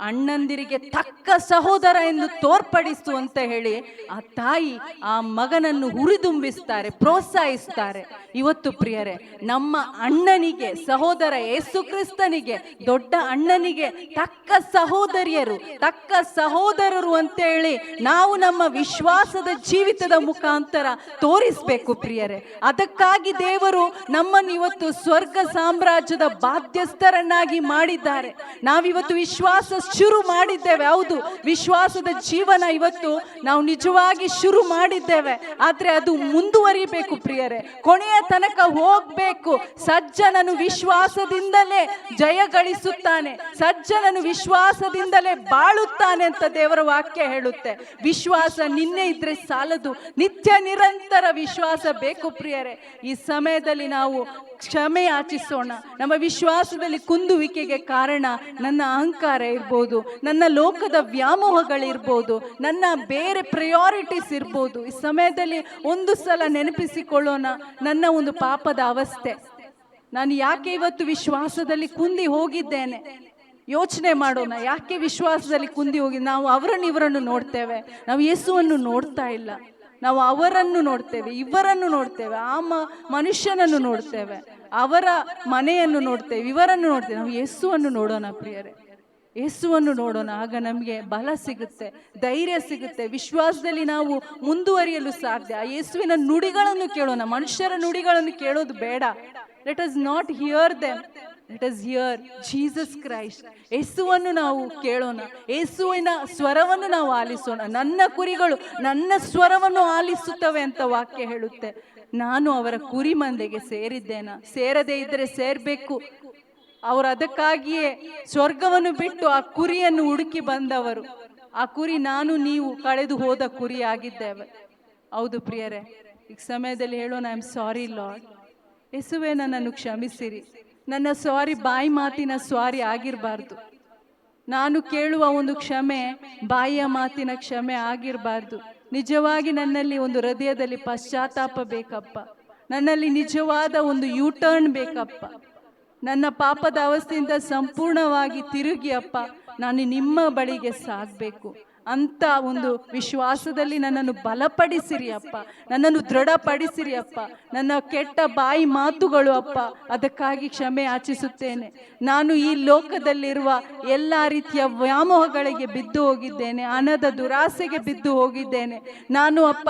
ಅಣ್ಣಂದಿರಿಗೆ ತಕ್ಕ ಸಹೋದರ ಎಂದು ತೋರ್ಪಡಿಸು ಅಂತ ಹೇಳಿ ಆ ತಾಯಿ ಆ ಮಗನನ್ನು ಹುರಿದುಂಬಿಸ್ತಾರೆ, ಪ್ರೋತ್ಸಾಹಿಸ್ತಾರೆ. ಇವತ್ತು ಪ್ರಿಯರೇ, ನಮ್ಮ ಅಣ್ಣನಿಗೆ, ಸಹೋದರ ಯೇಸು ಕ್ರಿಸ್ತನಿಗೆ, ದೊಡ್ಡ ಅಣ್ಣನಿಗೆ ತಕ್ಕ ಸಹೋದರಿಯರು, ತಕ್ಕ ಸಹೋದರರು ಅಂತ ಹೇಳಿ ನಾವು ನಮ್ಮ ವಿಶ್ವಾಸದ ಜೀವಿತದ ಮುಖಾಂತರ ತೋರಿಸ್ಬೇಕು ಪ್ರಿಯರೇ. ಅದಕ್ಕಾಗಿ ದೇವರು ನಮ್ಮನ್ನು ಇವತ್ತು ಸ್ವರ್ಗ ಸಾಮ್ರಾಜ್ಯದ ಬಾಧ್ಯಸ್ಥರನ್ನಾಗಿ ಮಾಡಿದ್ದಾರೆ. ನಾವಿವತ್ತು ವಿಶ್ವಾಸ ಶುರು ಮಾಡಿದ್ದೇವೆ, ಹೌದು, ವಿಶ್ವಾಸದ ಜೀವನ ಇವತ್ತು ನಾವು ನಿಜವಾಗಿ ಶುರು ಮಾಡಿದ್ದೇವೆ. ಆದ್ರೆ ಅದು ಮುಂದುವರಿಬೇಕು ಪ್ರಿಯರೇ, ಕೊನೆಯ ತನಕ ಹೋಗ್ಬೇಕು. ಸಜ್ಜನನು ವಿಶ್ವಾಸದಿಂದಲೇ ಜಯ ಗಳಿಸುತ್ತಾನೆ, ಸಜ್ಜನನು ವಿಶ್ವಾಸದಿಂದಲೇ ಬಾಳುತ್ತಾನೆ ಅಂತ ದೇವರ ವಾಕ್ಯ ಹೇಳುತ್ತೆ. ವಿಶ್ವಾಸ ನಿನ್ನೆ ಇದ್ರೆ ಸಾಲದು, ನಿತ್ಯ ನಿರಂತರ ವಿಶ್ವಾಸ ಬೇಕು ಪ್ರಿಯರೇ. ಈ ಸಮಯದಲ್ಲಿ ನಾವು ಕ್ಷಮೆ ಯಾಚಿಸೋಣ. ನಮ್ಮ ವಿಶ್ವಾಸದಲ್ಲಿ ಕುಂದುವಿಕೆಗೆ ಕಾರಣ ನನ್ನ ಅಹಂಕಾರ ಇರ್ಬೋದು, ನನ್ನ ಲೋಕದ ವ್ಯಾಮೋಹಗಳಿರ್ಬೋದು, ನನ್ನ ಬೇರೆ ಪ್ರಯಾರಿಟೀಸ್ ಇರ್ಬೋದು. ಈ ಸಮಯದಲ್ಲಿ ಒಂದು ಸಲ ನೆನಪಿಸಿಕೊಳ್ಳೋಣ ನನ್ನ ಒಂದು ಪಾಪದ ಅವಸ್ಥೆ. ನಾನು ಯಾಕೆ ಇವತ್ತು ವಿಶ್ವಾಸದಲ್ಲಿ ಕುಂದಿ ಹೋಗಿದ್ದೇನೆ? ಯೋಚನೆ ಮಾಡೋಣ, ಯಾಕೆ ವಿಶ್ವಾಸದಲ್ಲಿ ಕುಂದಿ ಹೋಗಿ ನಾವು ಅವರನ್ನು ಇವರನ್ನು ನೋಡ್ತೇವೆ, ನಾವು ಯೇಸುವನ್ನು ನೋಡ್ತಾ ಇಲ್ಲ. ನಾವು ಅವರನ್ನು ನೋಡ್ತೇವೆ, ಇವರನ್ನು ನೋಡ್ತೇವೆ, ಆ ಮನುಷ್ಯನನ್ನು ನೋಡ್ತೇವೆ, ಅವರ ಮನೆಯನ್ನು ನೋಡ್ತೇವೆ, ಇವರನ್ನು ನೋಡ್ತೇವೆ. ನಾವು ಯೇಸುವನ್ನು ನೋಡೋಣ ಪ್ರಿಯರೇ, ಯೇಸುವನ್ನು ನೋಡೋಣ. ಆಗ ನಮಗೆ ಬಲ ಸಿಗುತ್ತೆ, ಧೈರ್ಯ ಸಿಗುತ್ತೆ, ವಿಶ್ವಾಸದಲ್ಲಿ ನಾವು ಮುಂದುವರಿಯಲು ಸಾಧ್ಯ. ಆ ಯೇಸುವಿನ ನುಡಿಗಳನ್ನು ಕೇಳೋಣ, ಮನುಷ್ಯರ ನುಡಿಗಳನ್ನು ಕೇಳೋದು ಬೇಡ. Let us not here them, let us here Jesus Christ. ಯೇಸುವನ್ನು ನಾವು ಕೇಳೋಣ, ಯೇಸುವಿನ ಸ್ವರವನ್ನು ನಾವು ಆಲಿಸೋಣ. ನನ್ನ ಕುರಿಗಳು ನನ್ನ ಸ್ವರವನ್ನು ಆಲಿಸುತ್ತವೆ ಅಂತ ವಾಕ್ಯ ಹೇಳುತ್ತೆ. ನಾನು ಅವರ ಕುರಿ ಮಂದೆಗೆ ಸೇರಿದ್ದೇನಾ? ಸೇರದೇ ಇದ್ದರೆ ಸೇರ್ಬೇಕು. ಅವರು ಅದಕ್ಕಾಗಿಯೇ ಸ್ವರ್ಗವನ್ನು ಬಿಟ್ಟು ಆ ಕುರಿಯನ್ನು ಹುಡುಕಿ ಬಂದವರು. ಆ ಕುರಿ ನಾನು ನೀವು ಕಳೆದು ಹೋದ ಕುರಿ ಆಗಿದ್ದೇವೆ. ಹೌದು ಪ್ರಿಯರೇ, ಈ ಸಮಯದಲ್ಲಿ ಹೇಳೋಣ, ಐ ಆಮ್ ಸಾರಿ ಲಾರ್ಡ್. ಯೇಸುವೆ, ನನ್ನನ್ನು ಕ್ಷಮಿಸಿರಿ. ನನ್ನ ಸಾರಿ ಬಾಯಿ ಮಾತಿನ ಸಾರಿ ಆಗಿರಬಾರ್ದು. ನಾನು ಕೇಳುವ ಒಂದು ಕ್ಷಮೆ ಬಾಯಿಯ ಮಾತಿನ ಕ್ಷಮೆ ಆಗಿರಬಾರ್ದು. ನಿಜವಾಗಿ ನನ್ನಲ್ಲಿ ಒಂದು ಹೃದಯದಲ್ಲಿ ಪಶ್ಚಾತ್ತಾಪ ಬೇಕಪ್ಪ. ನನ್ನಲ್ಲಿ ನಿಜವಾದ ಒಂದು ಯೂಟರ್ನ್ ಬೇಕಪ್ಪ. ನನ್ನ ಪಾಪದ ಅವಸ್ಥೆಯಿಂದ ಸಂಪೂರ್ಣವಾಗಿ ತಿರುಗಿ ಅಪ್ಪ ನಾನು ನಿಮ್ಮ ಬಳಿಗೆ ಸಾಗಬೇಕು ಅಂತ ಒಂದು ವಿಶ್ವಾಸದಲ್ಲಿ ನನ್ನನ್ನು ಬಲಪಡಿಸಿರಿ ಅಪ್ಪ, ನನ್ನನ್ನು ದೃಢಪಡಿಸಿರಿ ಅಪ್ಪ. ನನ್ನ ಕೆಟ್ಟ ಬಾಯಿ ಮಾತುಗಳು ಅಪ್ಪ, ಅದಕ್ಕಾಗಿ ಕ್ಷಮೆ ಯಾಚಿಸುತ್ತೇನೆ. ನಾನು ಈ ಲೋಕದಲ್ಲಿರುವ ಎಲ್ಲ ರೀತಿಯ ವ್ಯಾಮೋಹಗಳಿಗೆ ಬಿದ್ದು ಹೋಗಿದ್ದೇನೆ, ಹಣದ ದುರಾಸೆಗೆ ಬಿದ್ದು ಹೋಗಿದ್ದೇನೆ. ನಾನು ಅಪ್ಪ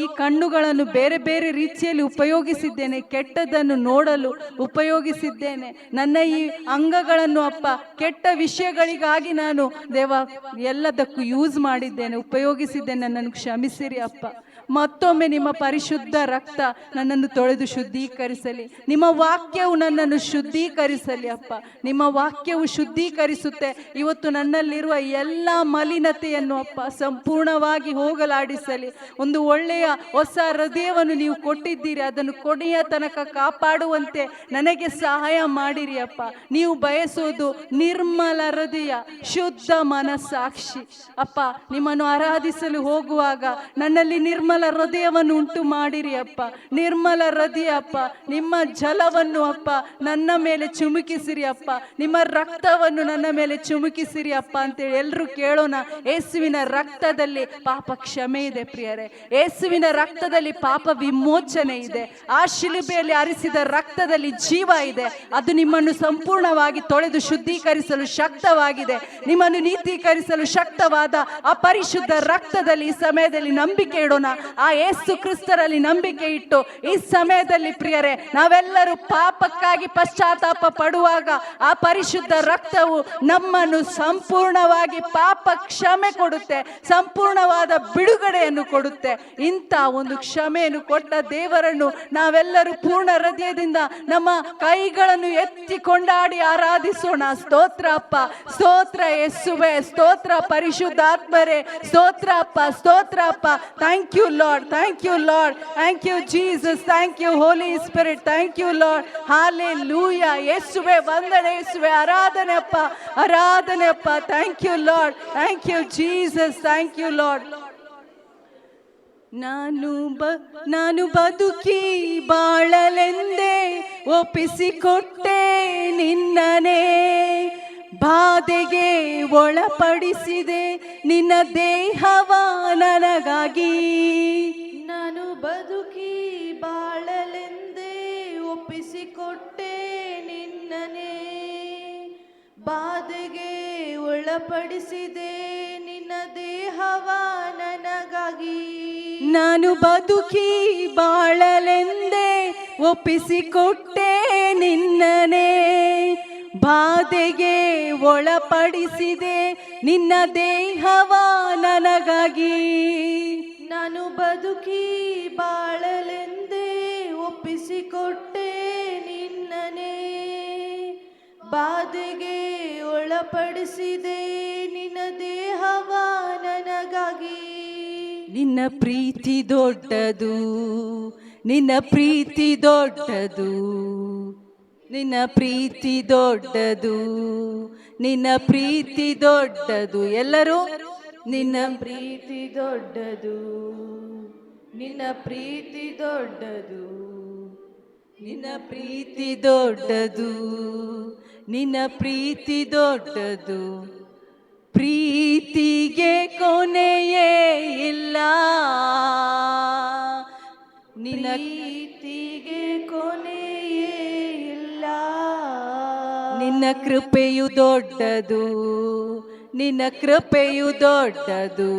ಈ ಕಣ್ಣುಗಳನ್ನು ಬೇರೆ ಬೇರೆ ರೀತಿಯಲ್ಲಿ ಉಪಯೋಗಿಸಿದ್ದೇನೆ, ಕೆಟ್ಟದನ್ನು ನೋಡಲು ಉಪಯೋಗಿಸಿದ್ದೇನೆ. ನನ್ನ ಈ ಅಂಗಗಳನ್ನು ಅಪ್ಪ ಕೆಟ್ಟ ವಿಷಯಗಳಿಗಾಗಿ ನಾನು ದೇವ ಎಲ್ಲದಕ್ಕೂ ಯೂಸ್ ಮಾಡಿದ್ದೇನೆ, ಉಪಯೋಗಿಸಿದ್ದೇನೆ. ನನ್ನನ್ನು ಕ್ಷಮಿಸಿರಿ ಅಪ್ಪ. ಮತ್ತೊಮ್ಮೆ ನಿಮ್ಮ ಪರಿಶುದ್ಧ ರಕ್ತ ನನ್ನನ್ನು ತೊಳೆದು ಶುದ್ಧೀಕರಿಸಲಿ. ನಿಮ್ಮ ವಾಕ್ಯವು ನನ್ನನ್ನು ಶುದ್ಧೀಕರಿಸಲಿ ಅಪ್ಪ. ನಿಮ್ಮ ವಾಕ್ಯವು ಶುದ್ಧೀಕರಿಸುತ್ತೆ. ಇವತ್ತು ನನ್ನಲ್ಲಿರುವ ಎಲ್ಲ ಮಲಿನತೆಯನ್ನು ಅಪ್ಪ ಸಂಪೂರ್ಣವಾಗಿ ಹೋಗಲಾಡಿಸಲಿ. ಒಂದು ಒಳ್ಳೆಯ ಹೊಸ ಹೃದಯವನ್ನು ನೀವು ಕೊಟ್ಟಿದ್ದೀರಿ, ಅದನ್ನು ಕೊನೆಯ ತನಕ ಕಾಪಾಡುವಂತೆ ನನಗೆ ಸಹಾಯ ಮಾಡಿರಿ ಅಪ್ಪ. ನೀವು ಬಯಸೋದು ನಿರ್ಮಲ ಹೃದಯ, ಶುದ್ಧ ಮನಸ್ಸಾಕ್ಷಿ ಅಪ್ಪ. ನಿಮ್ಮನ್ನು ಆರಾಧಿಸಲು ಹೋಗುವಾಗ ನನ್ನಲ್ಲಿ ನಿರ್ಮಲ ಹೃದಯವನ್ನು ಉಂಟು ಮಾಡಿರಿ ಅಪ್ಪ. ನಿರ್ಮಲ ಹೃದಯ ಅಪ್ಪ, ನಿಮ್ಮ ಜಲವನ್ನು ಅಪ್ಪ ನನ್ನ ಮೇಲೆ ಚುಮುಕಿಸಿರಿ ಅಪ್ಪ. ನಿಮ್ಮ ರಕ್ತವನ್ನು ನನ್ನ ಮೇಲೆ ಚುಮುಕಿಸಿರಿ ಅಪ್ಪ ಅಂತೇಳಿ ಎಲ್ಲರೂ ಕೇಳೋಣ. ಯೇಸುವಿನ ರಕ್ತದಲ್ಲಿ ಪಾಪ ಕ್ಷಮೆ ಇದೆ ಪ್ರಿಯರೇ. ಯೇಸುವಿನ ರಕ್ತದಲ್ಲಿ ಪಾಪ ವಿಮೋಚನೆ ಇದೆ. ಆ ಶಿಲುಬೆಯಲ್ಲಿ ಹರಿಸಿದ ರಕ್ತದಲ್ಲಿ ಜೀವ ಇದೆ. ಅದು ನಿಮ್ಮನ್ನು ಸಂಪೂರ್ಣವಾಗಿ ತೊಳೆದು ಶುದ್ಧೀಕರಿಸಲು ಶಕ್ತವಾಗಿದೆ. ನಿಮ್ಮನ್ನು ನೀತೀಕರಿಸಲು ಶಕ್ತವಾದ ಆ ಪರಿಶುದ್ಧ ರಕ್ತದಲ್ಲಿ ಈ ಸಮಯದಲ್ಲಿ ನಂಬಿಕೆ ಇಡೋಣ. ಆ ಯೇಸು ಕ್ರಿಸ್ತರಲ್ಲಿ ನಂಬಿಕೆ ಇಟ್ಟು ಈ ಸಮಯದಲ್ಲಿ ಪ್ರಿಯರೇ, ನಾವೆಲ್ಲರೂ ಪಾಪಕ್ಕಾಗಿ ಪಶ್ಚಾತ್ತಾಪ ಪಡುವಾಗ ಆ ಪರಿಶುದ್ಧ ರಕ್ತವು ನಮ್ಮನ್ನು ಸಂಪೂರ್ಣವಾಗಿ ಪಾಪ ಕ್ಷಮೆ ಕೊಡುತ್ತೆ, ಸಂಪೂರ್ಣವಾದ ಬಿಡುಗಡೆಯನ್ನು ಕೊಡುತ್ತೆ. ಇಂಥ ಒಂದು ಕ್ಷಮೆಯನ್ನು ಕೊಟ್ಟ ದೇವರನ್ನು ನಾವೆಲ್ಲರೂ ಪೂರ್ಣ ಹೃದಯದಿಂದ ನಮ್ಮ ಕೈಗಳನ್ನು ಎತ್ತಿ ಕೊಂಡಾಡಿ ಆರಾಧಿಸೋಣ. ಸ್ತೋತ್ರ ಅಪ್ಪ, ಸ್ತೋತ್ರ ಯೇಸುವೆ, ಸ್ತೋತ್ರ ಪರಿಶುದ್ಧಾತ್ಮರೇ, ಸ್ತೋತ್ರ ಅಪ್ಪ, ಸ್ತೋತ್ರ ಅಪ್ಪ. Thank you Lord, thank you Lord, thank you Jesus, thank you Holy Spirit, thank you Lord. Hallelujah. ಯೇಸುವೆ ವಂದನೆ, ಯೇಸುವೆ ಆರಾಧನೆ ಅಪ್ಪ, ಆರಾಧನೆ ಅಪ್ಪ. Thank you Lord, thank you Jesus, thank you Lord. ನಾನು ಬದುಕಿ ಬಾಳಲೆಂದೇ ಒಪ್ಪಿಸಿಕೊಟ್ಟೆ ನಿನ್ನನೇ, ಬಾಧೆಗೆ ಒಳಪಡಿಸಿದೆ ನಿನ್ನ ದೇಹವ ನನಗಾಗಿ. ನಾನು ಬದುಕಿ ಬಾಳಲೆಂದೇ ಒಪ್ಪಿಸಿಕೊಟ್ಟೆ ನಿನ್ನನೇ, ಬಾಧೆಗೆ ಒಳಪಡಿಸಿದೆ ನಿನ್ನ ದೇಹವ ನನಗಾಗಿ. ನಾನು ಬದುಕಿ ಬಾಳಲೆಂದೇ ಒಪ್ಪಿಸಿಕೊಟ್ಟೆ ನಿನ್ನನೇ, ಬಾಧೆಗೆ ಒಳಪಡಿಸಿದೆ ನಿನ್ನ ದೇಹವ ನನಗಾಗಿ. ನಾನು ಬದುಕಿ ಬಾಳಲೆಂದೇ ಒಪ್ಪಿಸಿಕೊಟ್ಟೆ ನಿನ್ನನೇ, ಬಾಧೆಗೆ ಒಳಪಡಿಸಿದೆ ನಿನ್ನ ದೇಹವ ನನಗಾಗಿ. ನಿನ್ನ ಪ್ರೀತಿ ದೊಡ್ಡದು, ನಿನ್ನ ಪ್ರೀತಿ ದೊಡ್ಡದು, ನಿನ್ನ ಪ್ರೀತಿ ದೊಡ್ಡದು, ನಿನ್ನ ಪ್ರೀತಿ ದೊಡ್ಡದು. ಎಲ್ಲರೂ ನಿನ್ನ ಪ್ರೀತಿ ದೊಡ್ಡದು, ನಿನ್ನ ಪ್ರೀತಿ ದೊಡ್ಡದು, ನಿನ್ನ ಪ್ರೀತಿ ದೊಡ್ಡದು, ನಿನ್ನ ಪ್ರೀತಿ ದೊಡ್ಡದು. ಪ್ರೀತಿಗೆ ಕೊನೆಯೇ ಇಲ್ಲ, ನಿನ್ನ ಪ್ರೀತಿಗೆ ಕೊನೆಯೇ ಇಲ್ಲ. ನಿನ್ನ ಕೃಪೆಯು ದೊಡ್ಡದು, ನಿನ್ನ ಕೃಪೆಯು ದೊಡ್ಡದು,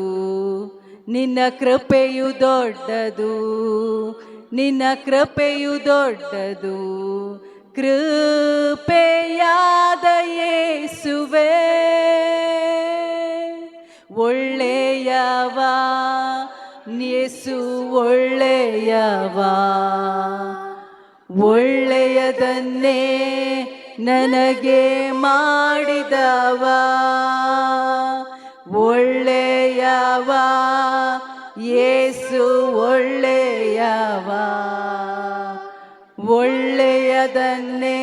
ನಿನ್ನ ಕೃಪೆಯು ದೊಡ್ಡದು, ನಿನ್ನ ಕೃಪೆಯು ದೊಡ್ಡದು. ಕೃಪೆಯಾದ ಯೇಸುವೇ ಒಳ್ಳೆಯವ, ಯೇಸು ಒಳ್ಳೆಯವ, ಒಳ್ಳೆಯದನ್ನೇ ನನಗೆ ಮಾಡಿದವ, ಯೇಸು ಒಳ್ಳೆಯವ, ಒಳ್ಳೆಯದನ್ನೇ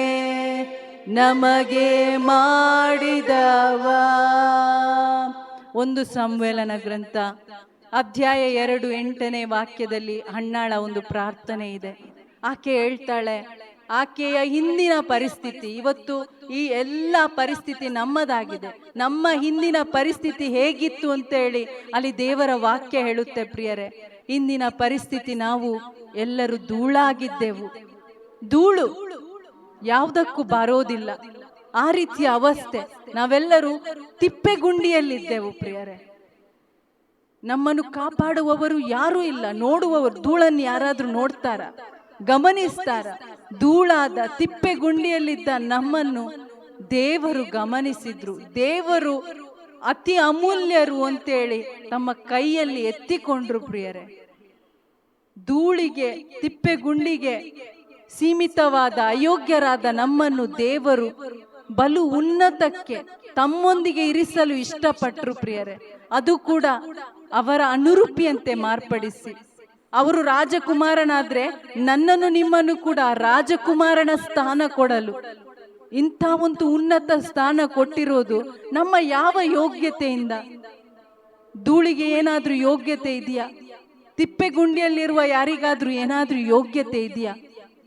ನಮಗೆ ಮಾಡಿದವ. ಒಂದು ಸಂವೇಲನ ಗ್ರಂಥ ಅಧ್ಯಾಯ 2 8ನೇ ವಾಕ್ಯದಲ್ಲಿ ಹಣ್ಣಾಳ ಒಂದು ಪ್ರಾರ್ಥನೆ ಇದೆ. ಆಕೆ ಹೇಳ್ತಾಳೆ, ಆಕೆಯ ಹಿಂದಿನ ಪರಿಸ್ಥಿತಿ, ಇವತ್ತು ಈ ಎಲ್ಲ ಪರಿಸ್ಥಿತಿ ನಮ್ಮದಾಗಿದೆ, ನಮ್ಮ ಹಿಂದಿನ ಪರಿಸ್ಥಿತಿ ಹೇಗಿತ್ತು ಅಂತೇಳಿ ಅಲ್ಲಿ ದೇವರ ವಾಕ್ಯ ಹೇಳುತ್ತೆ ಪ್ರಿಯರೇ. ಹಿಂದಿನ ಪರಿಸ್ಥಿತಿ ನಾವು ಎಲ್ಲರೂ ಧೂಳಾಗಿದ್ದೆವು. ಧೂಳು ಯಾವುದಕ್ಕೂ ಬರೋದಿಲ್ಲ, ಆ ರೀತಿಯ ಅವಸ್ಥೆ. ನಾವೆಲ್ಲರೂ ತಿಪ್ಪೆಗುಂಡಿಯಲ್ಲಿದ್ದೆವು ಪ್ರಿಯರೇ. ನಮ್ಮನ್ನು ಕಾಪಾಡುವವರು ಯಾರೂ ಇಲ್ಲ, ನೋಡುವವರು. ಧೂಳನ್ನು ಯಾರಾದ್ರೂ ನೋಡ್ತಾರ, ಗಮನಿಸ್ತಾರ? ಧೂಳಾದ ತಿಪ್ಪೆಗುಂಡಿಯಲ್ಲಿದ್ದ ನಮ್ಮನ್ನು ದೇವರು ಗಮನಿಸಿದ್ರು. ದೇವರು ಅತಿ ಅಮೂಲ್ಯರು ಅಂತೇಳಿ ತಮ್ಮ ಕೈಯಲ್ಲಿ ಎತ್ತಿಕೊಂಡ್ರು ಪ್ರಿಯರೇ. ಧೂಳಿಗೆ, ತಿಪ್ಪೆಗುಂಡಿಗೆ ಸೀಮಿತವಾದ ಅಯೋಗ್ಯರಾದ ನಮ್ಮನ್ನು ದೇವರು ಬಲು ಉನ್ನತಕ್ಕೆ ತಮ್ಮೊಂದಿಗೆ ಇರಿಸಲು ಇಷ್ಟಪಟ್ಟರು ಪ್ರಿಯರೇ. ಅದು ಕೂಡ ಅವರ ಅನುರೂಪಿಯಂತೆ ಮಾರ್ಪಡಿಸಿ. ಅವರು ರಾಜಕುಮಾರನಾದ್ರೆ ನನ್ನನ್ನು ನಿಮ್ಮನ್ನು ಕೂಡ ರಾಜಕುಮಾರನ ಸ್ಥಾನ ಕೊಡಲು ಇಂಥ ಒಂದು ಉನ್ನತ ಸ್ಥಾನ ಕೊಟ್ಟಿರೋದು ನಮ್ಮ ಯಾವ ಯೋಗ್ಯತೆಯಿಂದ? ಧೂಳಿಗೆ ಏನಾದ್ರೂ ಯೋಗ್ಯತೆ ಇದೆಯಾ? ತಿಪ್ಪೆಗುಂಡಿಯಲ್ಲಿರುವ ಯಾರಿಗಾದ್ರೂ ಏನಾದ್ರೂ ಯೋಗ್ಯತೆ ಇದೆಯಾ?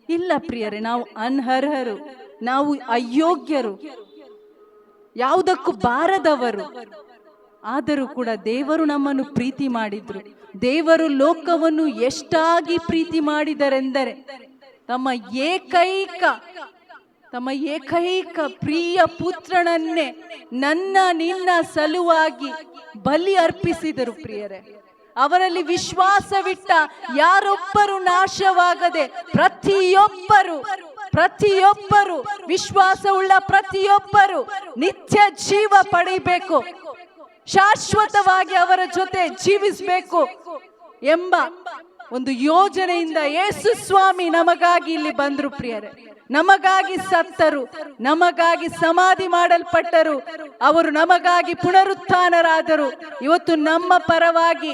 ಇಲ್ಲ ಪ್ರಿಯರೇ, ನಾವು ಅನರ್ಹರು, ನಾವು ಅಯೋಗ್ಯರು, ಯಾವುದಕ್ಕೂ ಬಾರದವರು. ಆದರೂ ಕೂಡ ದೇವರು ನಮ್ಮನ್ನು ಪ್ರೀತಿ ಮಾಡಿದ್ರು. ದೇವರು ಲೋಕವನ್ನು ಎಷ್ಟಾಗಿ ಪ್ರೀತಿ ಮಾಡಿದರೆಂದರೆ ತಮ್ಮ ಏಕೈಕ ಪ್ರಿಯ ಪುತ್ರನನ್ನೇ ನನ್ನ ನಿನ್ನ ಸಲುವಾಗಿ ಬಲಿ ಅರ್ಪಿಸಿದರು ಪ್ರಿಯರೇ. ಅವರಲ್ಲಿ ವಿಶ್ವಾಸವಿಟ್ಟ ಯಾರೊಬ್ಬರು ನಾಶವಾಗದೆ ಪ್ರತಿಯೊಬ್ಬರು ವಿಶ್ವಾಸವುಳ್ಳ ಪ್ರತಿಯೊಬ್ಬರು ನಿತ್ಯ ಜೀವ ಪಡೆಯಬೇಕು, ಶಾಶ್ವತವಾಗಿ ಅವರ ಜೊತೆ ಜೀವಿಸಬೇಕು ಎಂಬ ಒಂದು ಯೋಜನೆಯಿಂದ ಯೇಸು ಸ್ವಾಮಿ ನಮಗಾಗಿ ಇಲ್ಲಿ ಬಂದ್ರು ಪ್ರಿಯರೇ. ನಮಗಾಗಿ ಸತ್ತರು, ನಮಗಾಗಿ ಸಮಾಧಿ ಮಾಡಲ್ಪಟ್ಟರು, ಅವರು ನಮಗಾಗಿ ಪುನರುತ್ಥಾನರಾದರು. ಇವತ್ತು ನಮ್ಮ ಪರವಾಗಿ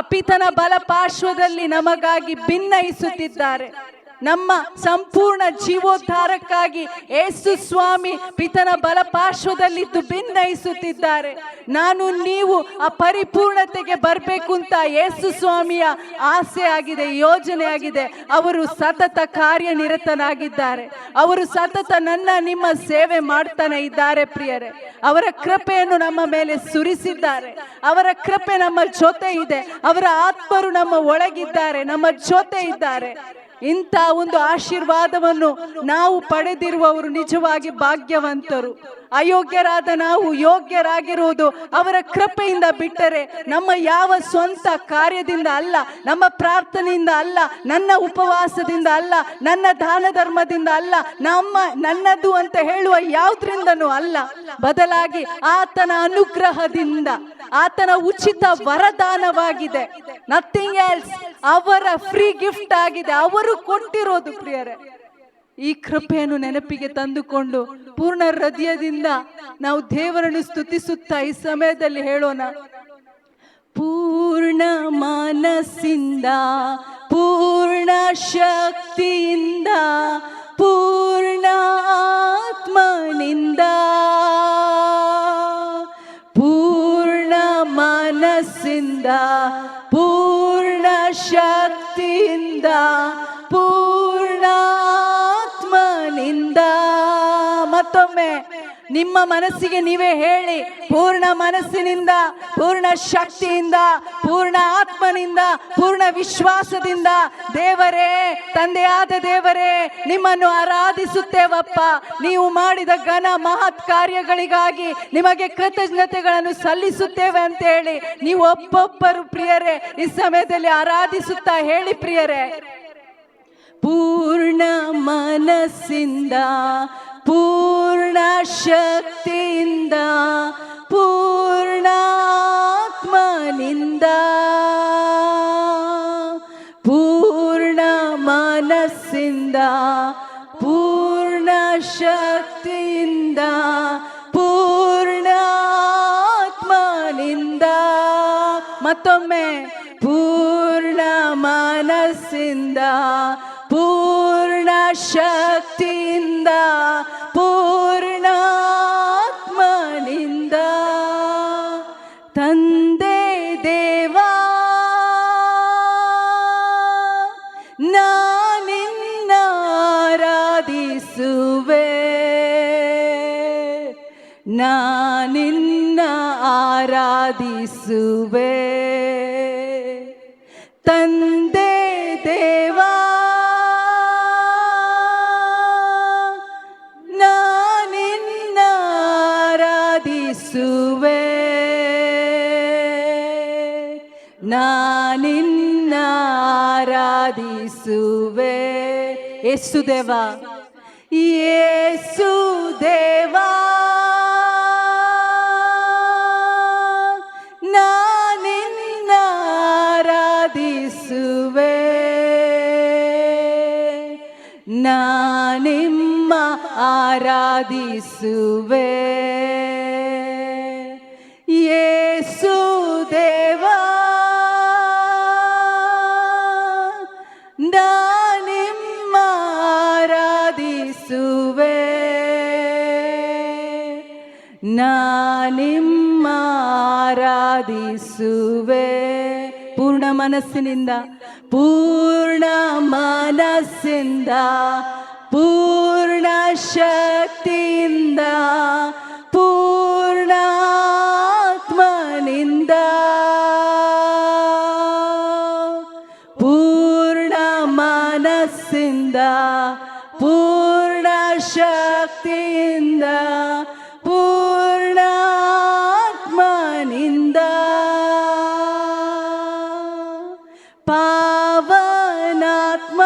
ಅಪಿತನ ಬಲಪಾರ್ಶ್ವದಲ್ಲಿ ನಮಗಾಗಿ ಭಿನ್ನಯಿಸುತ್ತಿದ್ದಾರೆ. ನಮ್ಮ ಸಂಪೂರ್ಣ ಜೀವೋದ್ಧಾರಕ್ಕಾಗಿ ಯೇಸು ಸ್ವಾಮಿ ಪಿತನ ಬಲಪಾರ್ಶ್ವದಲ್ಲಿದ್ದು ಭಿನ್ನಯಿಸುತ್ತಿದ್ದಾರೆ. ನಾನು ನೀವು ಆ ಪರಿಪೂರ್ಣತೆಗೆ ಬರಬೇಕು ಅಂತ ಯೇಸು ಸ್ವಾಮಿಯ ಆಸೆ ಆಗಿದೆ, ಯೋಜನೆ ಆಗಿದೆ. ಅವರು ಸತತ ಕಾರ್ಯನಿರತನಾಗಿದ್ದಾರೆ. ಅವರು ಸತತ ನನ್ನ ನಿಮ್ಮ ಸೇವೆ ಮಾಡ್ತಾನೆ ಇದ್ದಾರೆ ಪ್ರಿಯರೇ. ಅವರ ಕೃಪೆಯನ್ನು ನಮ್ಮ ಮೇಲೆ ಸುರಿಸಿದ್ದಾರೆ. ಅವರ ಕೃಪೆ ನಮ್ಮ ಜೊತೆ ಇದೆ. ಅವರ ಆತ್ಮರು ನಮ್ಮ ಒಳಗಿದ್ದಾರೆ, ನಮ್ಮ ಜೊತೆ ಇದ್ದಾರೆ. ಇಂಥ ಒಂದು ಆಶೀರ್ವಾದವನ್ನು ನಾವು ಪಡೆದಿರುವವರು ನಿಜವಾಗಿ ಭಾಗ್ಯವಂತರು. ಅಯೋಗ್ಯರಾದ ನಾವು ಯೋಗ್ಯರಾಗಿರುವುದು ಅವರ ಕೃಪೆಯಿಂದ ಬಿಟ್ಟರೆ ನಮ್ಮ ಯಾವ ಸ್ವಂತ ಕಾರ್ಯದಿಂದ ಅಲ್ಲ, ನಮ್ಮ ಪ್ರಾರ್ಥನೆಯಿಂದ ಅಲ್ಲ, ನನ್ನ ಉಪವಾಸದಿಂದ ಅಲ್ಲ, ನನ್ನ ದಾನ ಧರ್ಮದಿಂದ ಅಲ್ಲ, ನನ್ನದು ಅಂತ ಹೇಳುವ ಯಾವುದರಿಂದನೂ ಅಲ್ಲ. ಬದಲಾಗಿ ಆತನ ಅನುಗ್ರಹದಿಂದ, ಆತನ ಉಚಿತ ವರದಾನವಾಗಿದೆ. Nothing else. ಅವರ ಫ್ರೀ ಗಿಫ್ಟ್ ಆಗಿದೆ, ಅವರು ಕೊಟ್ಟಿರೋದು ಪ್ರಿಯರೇ. ಈ ಕೃಪೆಯನ್ನು ನೆನಪಿಗೆ ತಂದುಕೊಂಡು ಪೂರ್ಣ ಹೃದಯದಿಂದ ನಾವು ದೇವರನ್ನು ಸ್ತುತಿಸುತ್ತಾ ಈ ಸಮಯದಲ್ಲಿ ಹೇಳೋಣ. ಪೂರ್ಣ ಮನಸ್ಸಿಂದ, ಪೂರ್ಣ ಶಕ್ತಿಯಿಂದ, ಪೂರ್ಣ ಆತ್ಮನಿಂದ, ಪೂರ್ಣ ಮನಸ್ಸಿಂದ, ಪೂರ್ಣ ಶಕ್ತಿಯಿಂದ, ಪೂರ್ಣ ಆತ್ಮನಿಂದ. ಮತ್ತೊಮ್ಮೆ ನಿಮ್ಮ ಮನಸ್ಸಿಗೆ ನೀವೇ ಹೇಳಿ, ಪೂರ್ಣ ಮನಸ್ಸಿನಿಂದ, ಪೂರ್ಣ ಶಕ್ತಿಯಿಂದ, ಪೂರ್ಣ ಆತ್ಮನಿಂದ, ಪೂರ್ಣ ವಿಶ್ವಾಸದಿಂದ ದೇವರೇ, ತಂದೆಯಾದ ದೇವರೇ, ನಿಮ್ಮನ್ನು ಆರಾಧಿಸುತ್ತೇವಪ್ಪ. ನೀವು ಮಾಡಿದ ಘನ ಮಹತ್ ಕಾರ್ಯಗಳಿಗಾಗಿ ನಿಮಗೆ ಕೃತಜ್ಞತೆಗಳನ್ನು ಸಲ್ಲಿಸುತ್ತೇವೆ ಅಂತ ಹೇಳಿ ನೀವು ಒಬ್ಬೊಬ್ಬರು ಪ್ರಿಯರೇ ಈ ಸಮಯದಲ್ಲಿ ಆರಾಧಿಸುತ್ತಾ ಹೇಳಿ ಪ್ರಿಯರೇ. ಪೂರ್ಣ ಮನಸ್ಸಿಂದ, ಪೂರ್ಣ ಶಕ್ತಿಯಿಂದ, ಪೂರ್ಣ ಆತ್ಮನಿಂದ, ಪೂರ್ಣ ಮನಸ್ಸಿಂದ, ಪೂರ್ಣ ಶಕ್ತಿಯಿಂದ, ಪೂರ್ಣ ಆತ್ಮನಿಂದ. ಮತ್ತೊಮ್ಮೆ ಪೂರ್ಣ ಮನಸ್ಸಿಂದ, ಪೂರ್ಣ ಶಕ್ತಿಯಿಂದ, ಪೂರ್ಣ ಆತ್ಮನಿಂದ ತಂದೆ ದೇವಾ ನಾನಿನ್ನ ಆರಾಧಿಸುವೆ, ನಾನಿನ್ನ ಆರಾಧಿಸುವೆ. ತಂದೆ ದೇವಾ ನಾನಿನ್ನ ಆರಾಧಿಸುವೆ, ನಾನಿನ್ನ ಆರಾಧಿಸುವೆ. ಯೇಸು ದೇವಾ, ಯೇಸು ದೇವಾ ನಾನಿನ್ನ ಆರಾಧಿಸುವೆ, ನಾನಿಮ್ಮ ಆರಾಧಿಸುವೆ. ಯೇಸು ದೇವಾ ನಾನಿಮ್ಮ ಆರಾಧಿಸುವೆ, ನಾನಿಮ್ಮ ಆರಾಧಿಸುವೆ. ಪೂರ್ಣ ಮನಸ್ಸಿನಿಂದ, ಪೂರ್ಣ ಮನಸ್ಸಿಂದ, ಪೂರ್ಣ ಶಕ್ತಿಯಿಂದ, ಪೂರ್ಣ ಆತ್ಮನಿಂದ, ಪೂರ್ಣ ಮನಸ್ಸಿಂದ, ಪೂರ್ಣ ಶಕ್ತಿಯಿಂದ, ಪೂರ್ಣ ಆತ್ಮನಿಂದ ಪಾವನಾತ್ಮ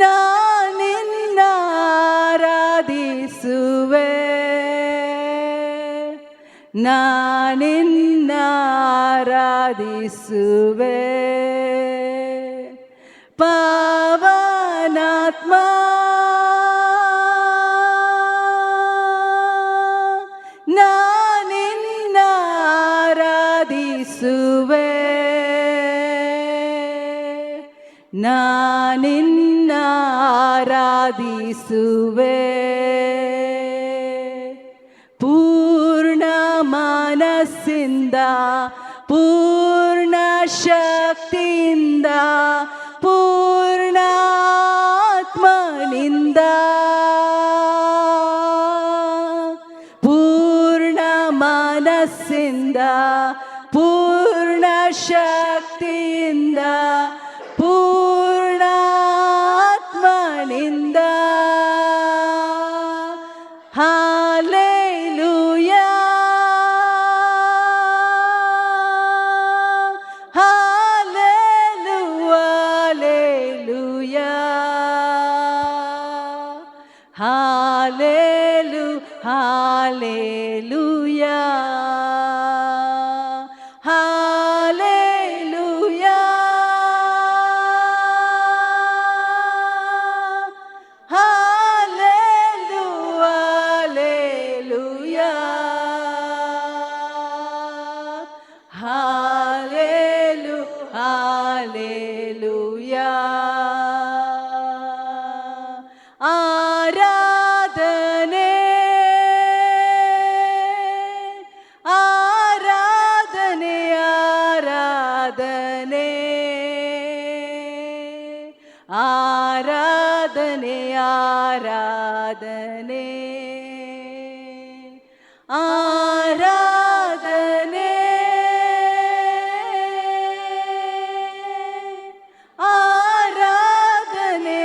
ನಾನಿನ್ನ ಆರಾಧಿಸುವೆ, ನಾನಿನ್ನ ಆರಾಧಿಸುವೆ. ಪಾವನಾತ್ಮ ನಾನಿನ್ನ ಆರಾಧಿಸುವೆ, ನಾನಿನ್ನ ಆರಾಧಿಸುವೆ. ಪೂರ್ಣ ಮನಸ್ಸಿಂದ, ಪೂರ್ಣ ಶಕ್ತಿಯಿಂದ, ಪೂರ್ಣ ಆತ್ಮನಿಂದ, ಪೂರ್ಣ ಮನಸ್ಸಿಂದ, ಪೂರ್ಣ ಶಕ್ತಿಯಿಂದ, ಪೂರ್ಣ ಆತ್ಮನಿಂದ. Hallelujah, hallelujah, hallelujah, hallelujah, hallelujah, hallelujah. ಆರಾಧನೆ, ಆರಾಧನೆ, ಆರಾಧನೆ, ಆರಾಧನೆ, ಆರಾಧನೆ, ಆರಾಧನೆ, ಆರಾಧನೆ,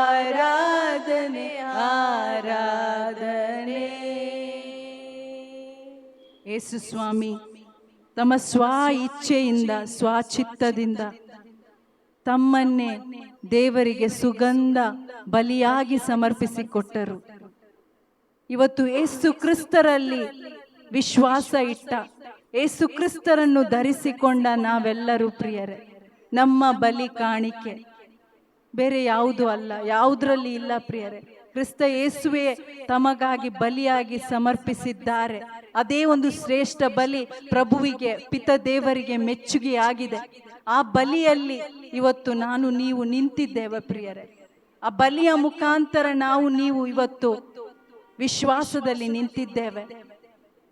ಆರಾಧನೆ, ಆರಾಧನೆ. ಯೇಸು ಸ್ವಾಮಿ ತಮ್ಮ ಸ್ವ ಇಚ್ಛೆಯಿಂದ, ಸ್ವಚಿತ್ತದಿಂದ ತಮ್ಮನ್ನೇ ದೇವರಿಗೆ ಸುಗಂಧ ಬಲಿಯಾಗಿ ಸಮರ್ಪಿಸಿಕೊಟ್ಟರು. ಇವತ್ತು ಯೇಸು ಕ್ರಿಸ್ತರಲ್ಲಿ ವಿಶ್ವಾಸ ಇಟ್ಟ, ಯೇಸು ಕ್ರಿಸ್ತರನ್ನು ಧರಿಸಿಕೊಂಡ ನಾವೆಲ್ಲರೂ ಪ್ರಿಯರೇ, ನಮ್ಮ ಬಲಿ ಕಾಣಿಕೆ ಬೇರೆ ಯಾವುದು ಅಲ್ಲ, ಯಾವುದರಲ್ಲಿ ಇಲ್ಲ ಪ್ರಿಯರೇ. ಕ್ರಿಸ್ತ ಯೇಸುವೆ ತಮಗಾಗಿ ಬಲಿಯಾಗಿ ಸಮರ್ಪಿಸಿದ್ದಾರೆ. ಅದೇ ಒಂದು ಶ್ರೇಷ್ಠ ಬಲಿ ಪ್ರಭುವಿಗೆ, ಪಿತ ದೇವರಿಗೆ ಮೆಚ್ಚುಗೆಯಾಗಿದೆ. ಆ ಬಲಿಯಲ್ಲಿ ಇವತ್ತು ನಾನು ನೀವು ನಿಂತಿದ್ದೇವೆ ಪ್ರಿಯರೇ. ಆ ಬಲಿಯ ಮುಖಾಂತರ ನಾವು ನೀವು ಇವತ್ತು ವಿಶ್ವಾಸದಲ್ಲಿ ನಿಂತಿದ್ದೇವೆ.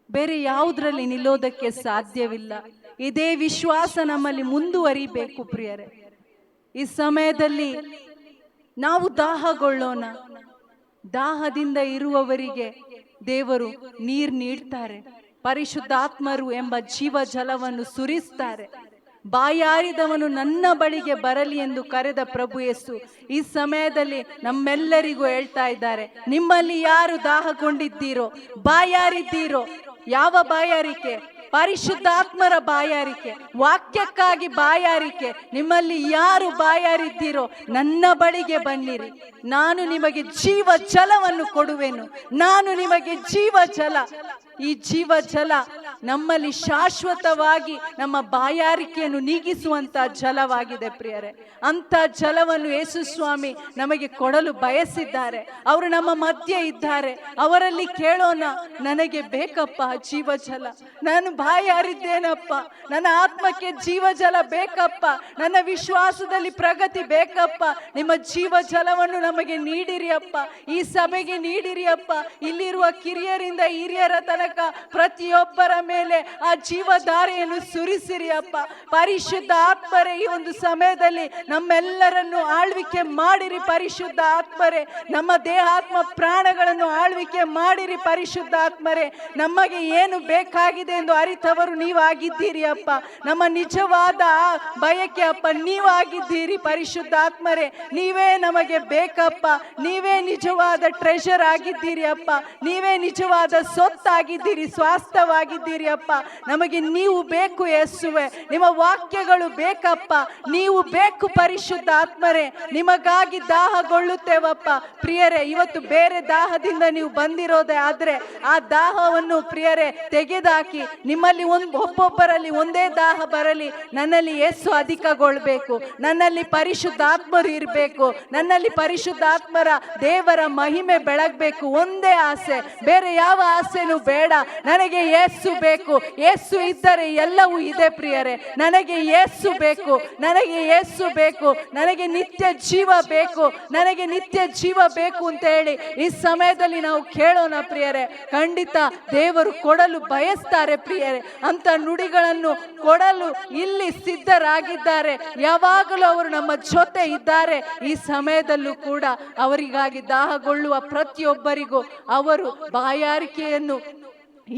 ಬೇರೆ ಯಾವುದರಲ್ಲಿ ನಿಲ್ಲೋದಕ್ಕೆ ಸಾಧ್ಯವಿಲ್ಲ. ಇದೇ ವಿಶ್ವಾಸ ನಮ್ಮಲ್ಲಿ ಮುಂದುವರಿಬೇಕು ಪ್ರಿಯರೇ. ಈ ಸಮಯದಲ್ಲಿ ನಾವು ದಾಹಗೊಳ್ಳೋಣ. ದಾಹದಿಂದ ಇರುವವರಿಗೆ ದೇವರು ನೀರು ನೀಡ್ತಾರೆ. ಪರಿಶುದ್ಧಾತ್ಮರು ಎಂಬ ಜೀವ ಜಲವನ್ನು ಸುರಿಸ್ತಾರೆ. ಬಾಯಾರಿದವನು ನನ್ನ ಬಳಿಗೆ ಬರಲಿ ಎಂದು ಕರೆದ ಪ್ರಭು ಯೇಸು ಈ ಸಮಯದಲ್ಲಿ ನಮ್ಮೆಲ್ಲರಿಗೂ ಹೇಳ್ತಾ ಇದ್ದಾರೆ, ನಿಮ್ಮಲ್ಲಿ ಯಾರು ದಾಹಗೊಂಡಿದ್ದೀರೋ, ಬಾಯಾರಿದ್ದೀರೋ, ಯಾವ ಬಾಯಾರಿಕೆ? ಪರಿಶುದ್ಧಾತ್ಮರ ಬಾಯಾರಿಕೆ, ವಾಕ್ಯಕ್ಕಾಗಿ ಬಾಯಾರಿಕೆ. ನಿಮ್ಮಲ್ಲಿ ಯಾರು ಬಾಯಾರಿದ್ದೀರೋ ನನ್ನ ಬಳಿಗೆ ಬನ್ನಿರಿ, ನಾನು ನಿಮಗೆ ಜೀವ ಜಲವನ್ನು ಕೊಡುವೆನು. ನಾನು ನಿಮಗೆ ಜೀವ ಜಲ. ಈ ಜೀವ ಜಲ ನಮ್ಮಲ್ಲಿ ಶಾಶ್ವತವಾಗಿ ನಮ್ಮ ಬಾಯಾರಿಕೆಯನ್ನು ನೀಗಿಸುವಂತ ಜಲವಾಗಿದೆ ಪ್ರಿಯರೇ. ಅಂತ ಜಲವನ್ನು ಯೇಸು ಸ್ವಾಮಿ ನಮಗೆ ಕೊಡಲು ಬಯಸಿದ್ದಾರೆ. ಅವರು ನಮ್ಮ ಮಧ್ಯೆ ಇದ್ದಾರೆ. ಅವರಲ್ಲಿ ಕೇಳೋಣ, ನನಗೆ ಬೇಕಪ್ಪ ಜೀವ ಜಲ, ನಾನು ಬಾಯಾರಿದ್ದೇನಪ್ಪ, ನನ್ನ ಆತ್ಮಕ್ಕೆ ಜೀವ ಜಲ ಬೇಕಪ್ಪ, ನನ್ನ ವಿಶ್ವಾಸದಲ್ಲಿ ಪ್ರಗತಿ ಬೇಕಪ್ಪ, ನಿಮ್ಮ ಜೀವ ಜಲವನ್ನು ನಮಗೆ ನೀಡಿರಿ ಅಪ್ಪ, ಈ ಸಭೆಗೆ ನೀಡಿರಿ ಅಪ್ಪ. ಇಲ್ಲಿರುವ ಕಿರಿಯರಿಂದ ಹಿರಿಯರ ತನಕ ಪ್ರತಿಯೊಬ್ಬರ ಮೇಲೆ ಆ ಜೀವಧಾರೆಯನ್ನು ಸುರಿಸಿರಿ ಅಪ್ಪ. ಪರಿಶುದ್ಧ ಆತ್ಮರೇ, ಈ ಒಂದು ಸಮಯದಲ್ಲಿ ನಮ್ಮೆಲ್ಲರನ್ನು ಆಳ್ವಿಕೆ ಮಾಡಿರಿ ಪರಿಶುದ್ಧ ಆತ್ಮರೇ. ನಮ್ಮ ದೇಹಾತ್ಮ ಪ್ರಾಣಗಳನ್ನು ಆಳ್ವಿಕೆ ಮಾಡಿರಿ ಪರಿಶುದ್ಧ ಆತ್ಮರೇ. ನಮಗೆ ಏನು ಬೇಕಾಗಿದೆ ಎಂದು ಅರಿತವರು ನೀವಾಗಿದ್ದೀರಿ ಅಪ್ಪ. ನಮ್ಮ ನಿಜವಾದ ಬಯಕೆ ಅಪ್ಪ ನೀವಾಗಿದ್ದೀರಿ ಪರಿಶುದ್ಧ ಆತ್ಮರೇ. ನೀವೇ ನಮಗೆ ಬೇಕಪ್ಪ. ನೀವೇ ನಿಜವಾದ ಟ್ರೆಷರ್ ಆಗಿದ್ದೀರಿ ಅಪ್ಪ. ನೀವೇ ನಿಜವಾದ ಸೊತ್ತಾಗಿದ್ದೀರಿ, ಸ್ವಾಸ್ಥ್ಯವಾಗಿದ್ದೀರಿ ಅಪ್ಪ. ನಮಗೆ ನೀವು ಬೇಕು ಯೇಸುವೆ. ನಿಮ್ಮ ವಾಕ್ಯಗಳು ಬೇಕಪ್ಪ. ನೀವು ಬೇಕು ಪರಿಶುದ್ಧ ಆತ್ಮರೇ. ನಿಮಗಾಗಿ ದಾಹಗೊಳ್ಳುತ್ತೇವಪ್ಪ ಪ್ರಿಯರೇ. ಇವತ್ತು ಬೇರೆ ದಾಹದಿಂದ ನೀವು ಬಂದಿರೋದೇ ಆದ್ರೆ ಆ ದಾಹವನ್ನು ಪ್ರಿಯರೇ ತೆಗೆದಾಕಿ ನಿಮ್ಮಲ್ಲಿ ಒಬ್ಬೊಬ್ಬರಲ್ಲಿ ಒಂದೇ ದಾಹ ಬರಲಿ. ನನ್ನಲ್ಲಿ ಯೇಸು ಅಧಿಕಗೊಳ್ಬೇಕು, ನನ್ನಲ್ಲಿ ಪರಿಶುದ್ಧ ಆತ್ಮರು ಇರಬೇಕು, ನನ್ನಲ್ಲಿ ಪರಿಶುದ್ಧ ಆತ್ಮರ ದೇವರ ಮಹಿಮೆ ಬೆಳಗ್ಬೇಕು. ಒಂದೇ ಆಸೆ, ಬೇರೆ ಯಾವ ಆಸೆನೂ ಬೇಡ. ನನಗೆ ಯೇಸು ಬೇಕು. ಯೇಸು ಇದ್ದರೆ ಎಲ್ಲವೂ ಇದೆ ಪ್ರಿಯರೇ. ನನಗೆ ಯೇಸು ಬೇಕು, ನನಗೆ ಯೇಸು ಬೇಕು, ನನಗೆ ನಿತ್ಯ ಜೀವ ಬೇಕು, ನನಗೆ ನಿತ್ಯ ಜೀವ ಬೇಕು ಅಂತ ಹೇಳಿ ಈ ಸಮಯದಲ್ಲಿ ನಾವು ಕೇಳೋಣ ಪ್ರಿಯರೇ. ಖಂಡಿತ ದೇವರು ಕೊಡಲು ಬಯಸ್ತಾರೆ ಪ್ರಿಯರೇ. ಅಂತ ನುಡಿಗಳನ್ನು ಕೊಡಲು ಇಲ್ಲಿ ಸಿದ್ಧರಾಗಿದ್ದಾರೆ. ಯಾವಾಗಲೂ ಅವರು ನಮ್ಮ ಜೊತೆ ಇದ್ದಾರೆ. ಈ ಸಮಯದಲ್ಲೂ ಕೂಡ ಅವರಿಗಾಗಿ ದಾಹಗೊಳ್ಳುವ ಪ್ರತಿಯೊಬ್ಬರಿಗೂ ಅವರು ಬಾಯಾರಿಕೆಯನ್ನು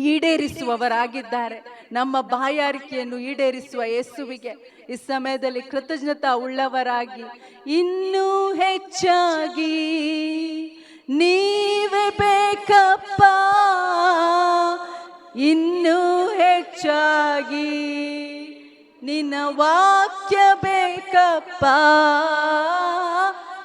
ಈಡೇರಿಸುವವರಾಗಿದ್ದಾರೆ. ನಮ್ಮ ಬಾಯಾರಿಕೆಯನ್ನು ಈಡೇರಿಸುವ ಯೇಸುವಿಗೆ ಈ ಸಮಯದಲ್ಲಿ ಕೃತಜ್ಞತಾ ಉಳ್ಳವರಾಗಿ ಇನ್ನೂ ಹೆಚ್ಚಾಗಿ ನೀವೇ ಬೇಕಪ್ಪ, ಇನ್ನೂ ಹೆಚ್ಚಾಗಿ ನಿನ್ನ ವಾಕ್ಯ ಬೇಕಪ್ಪ,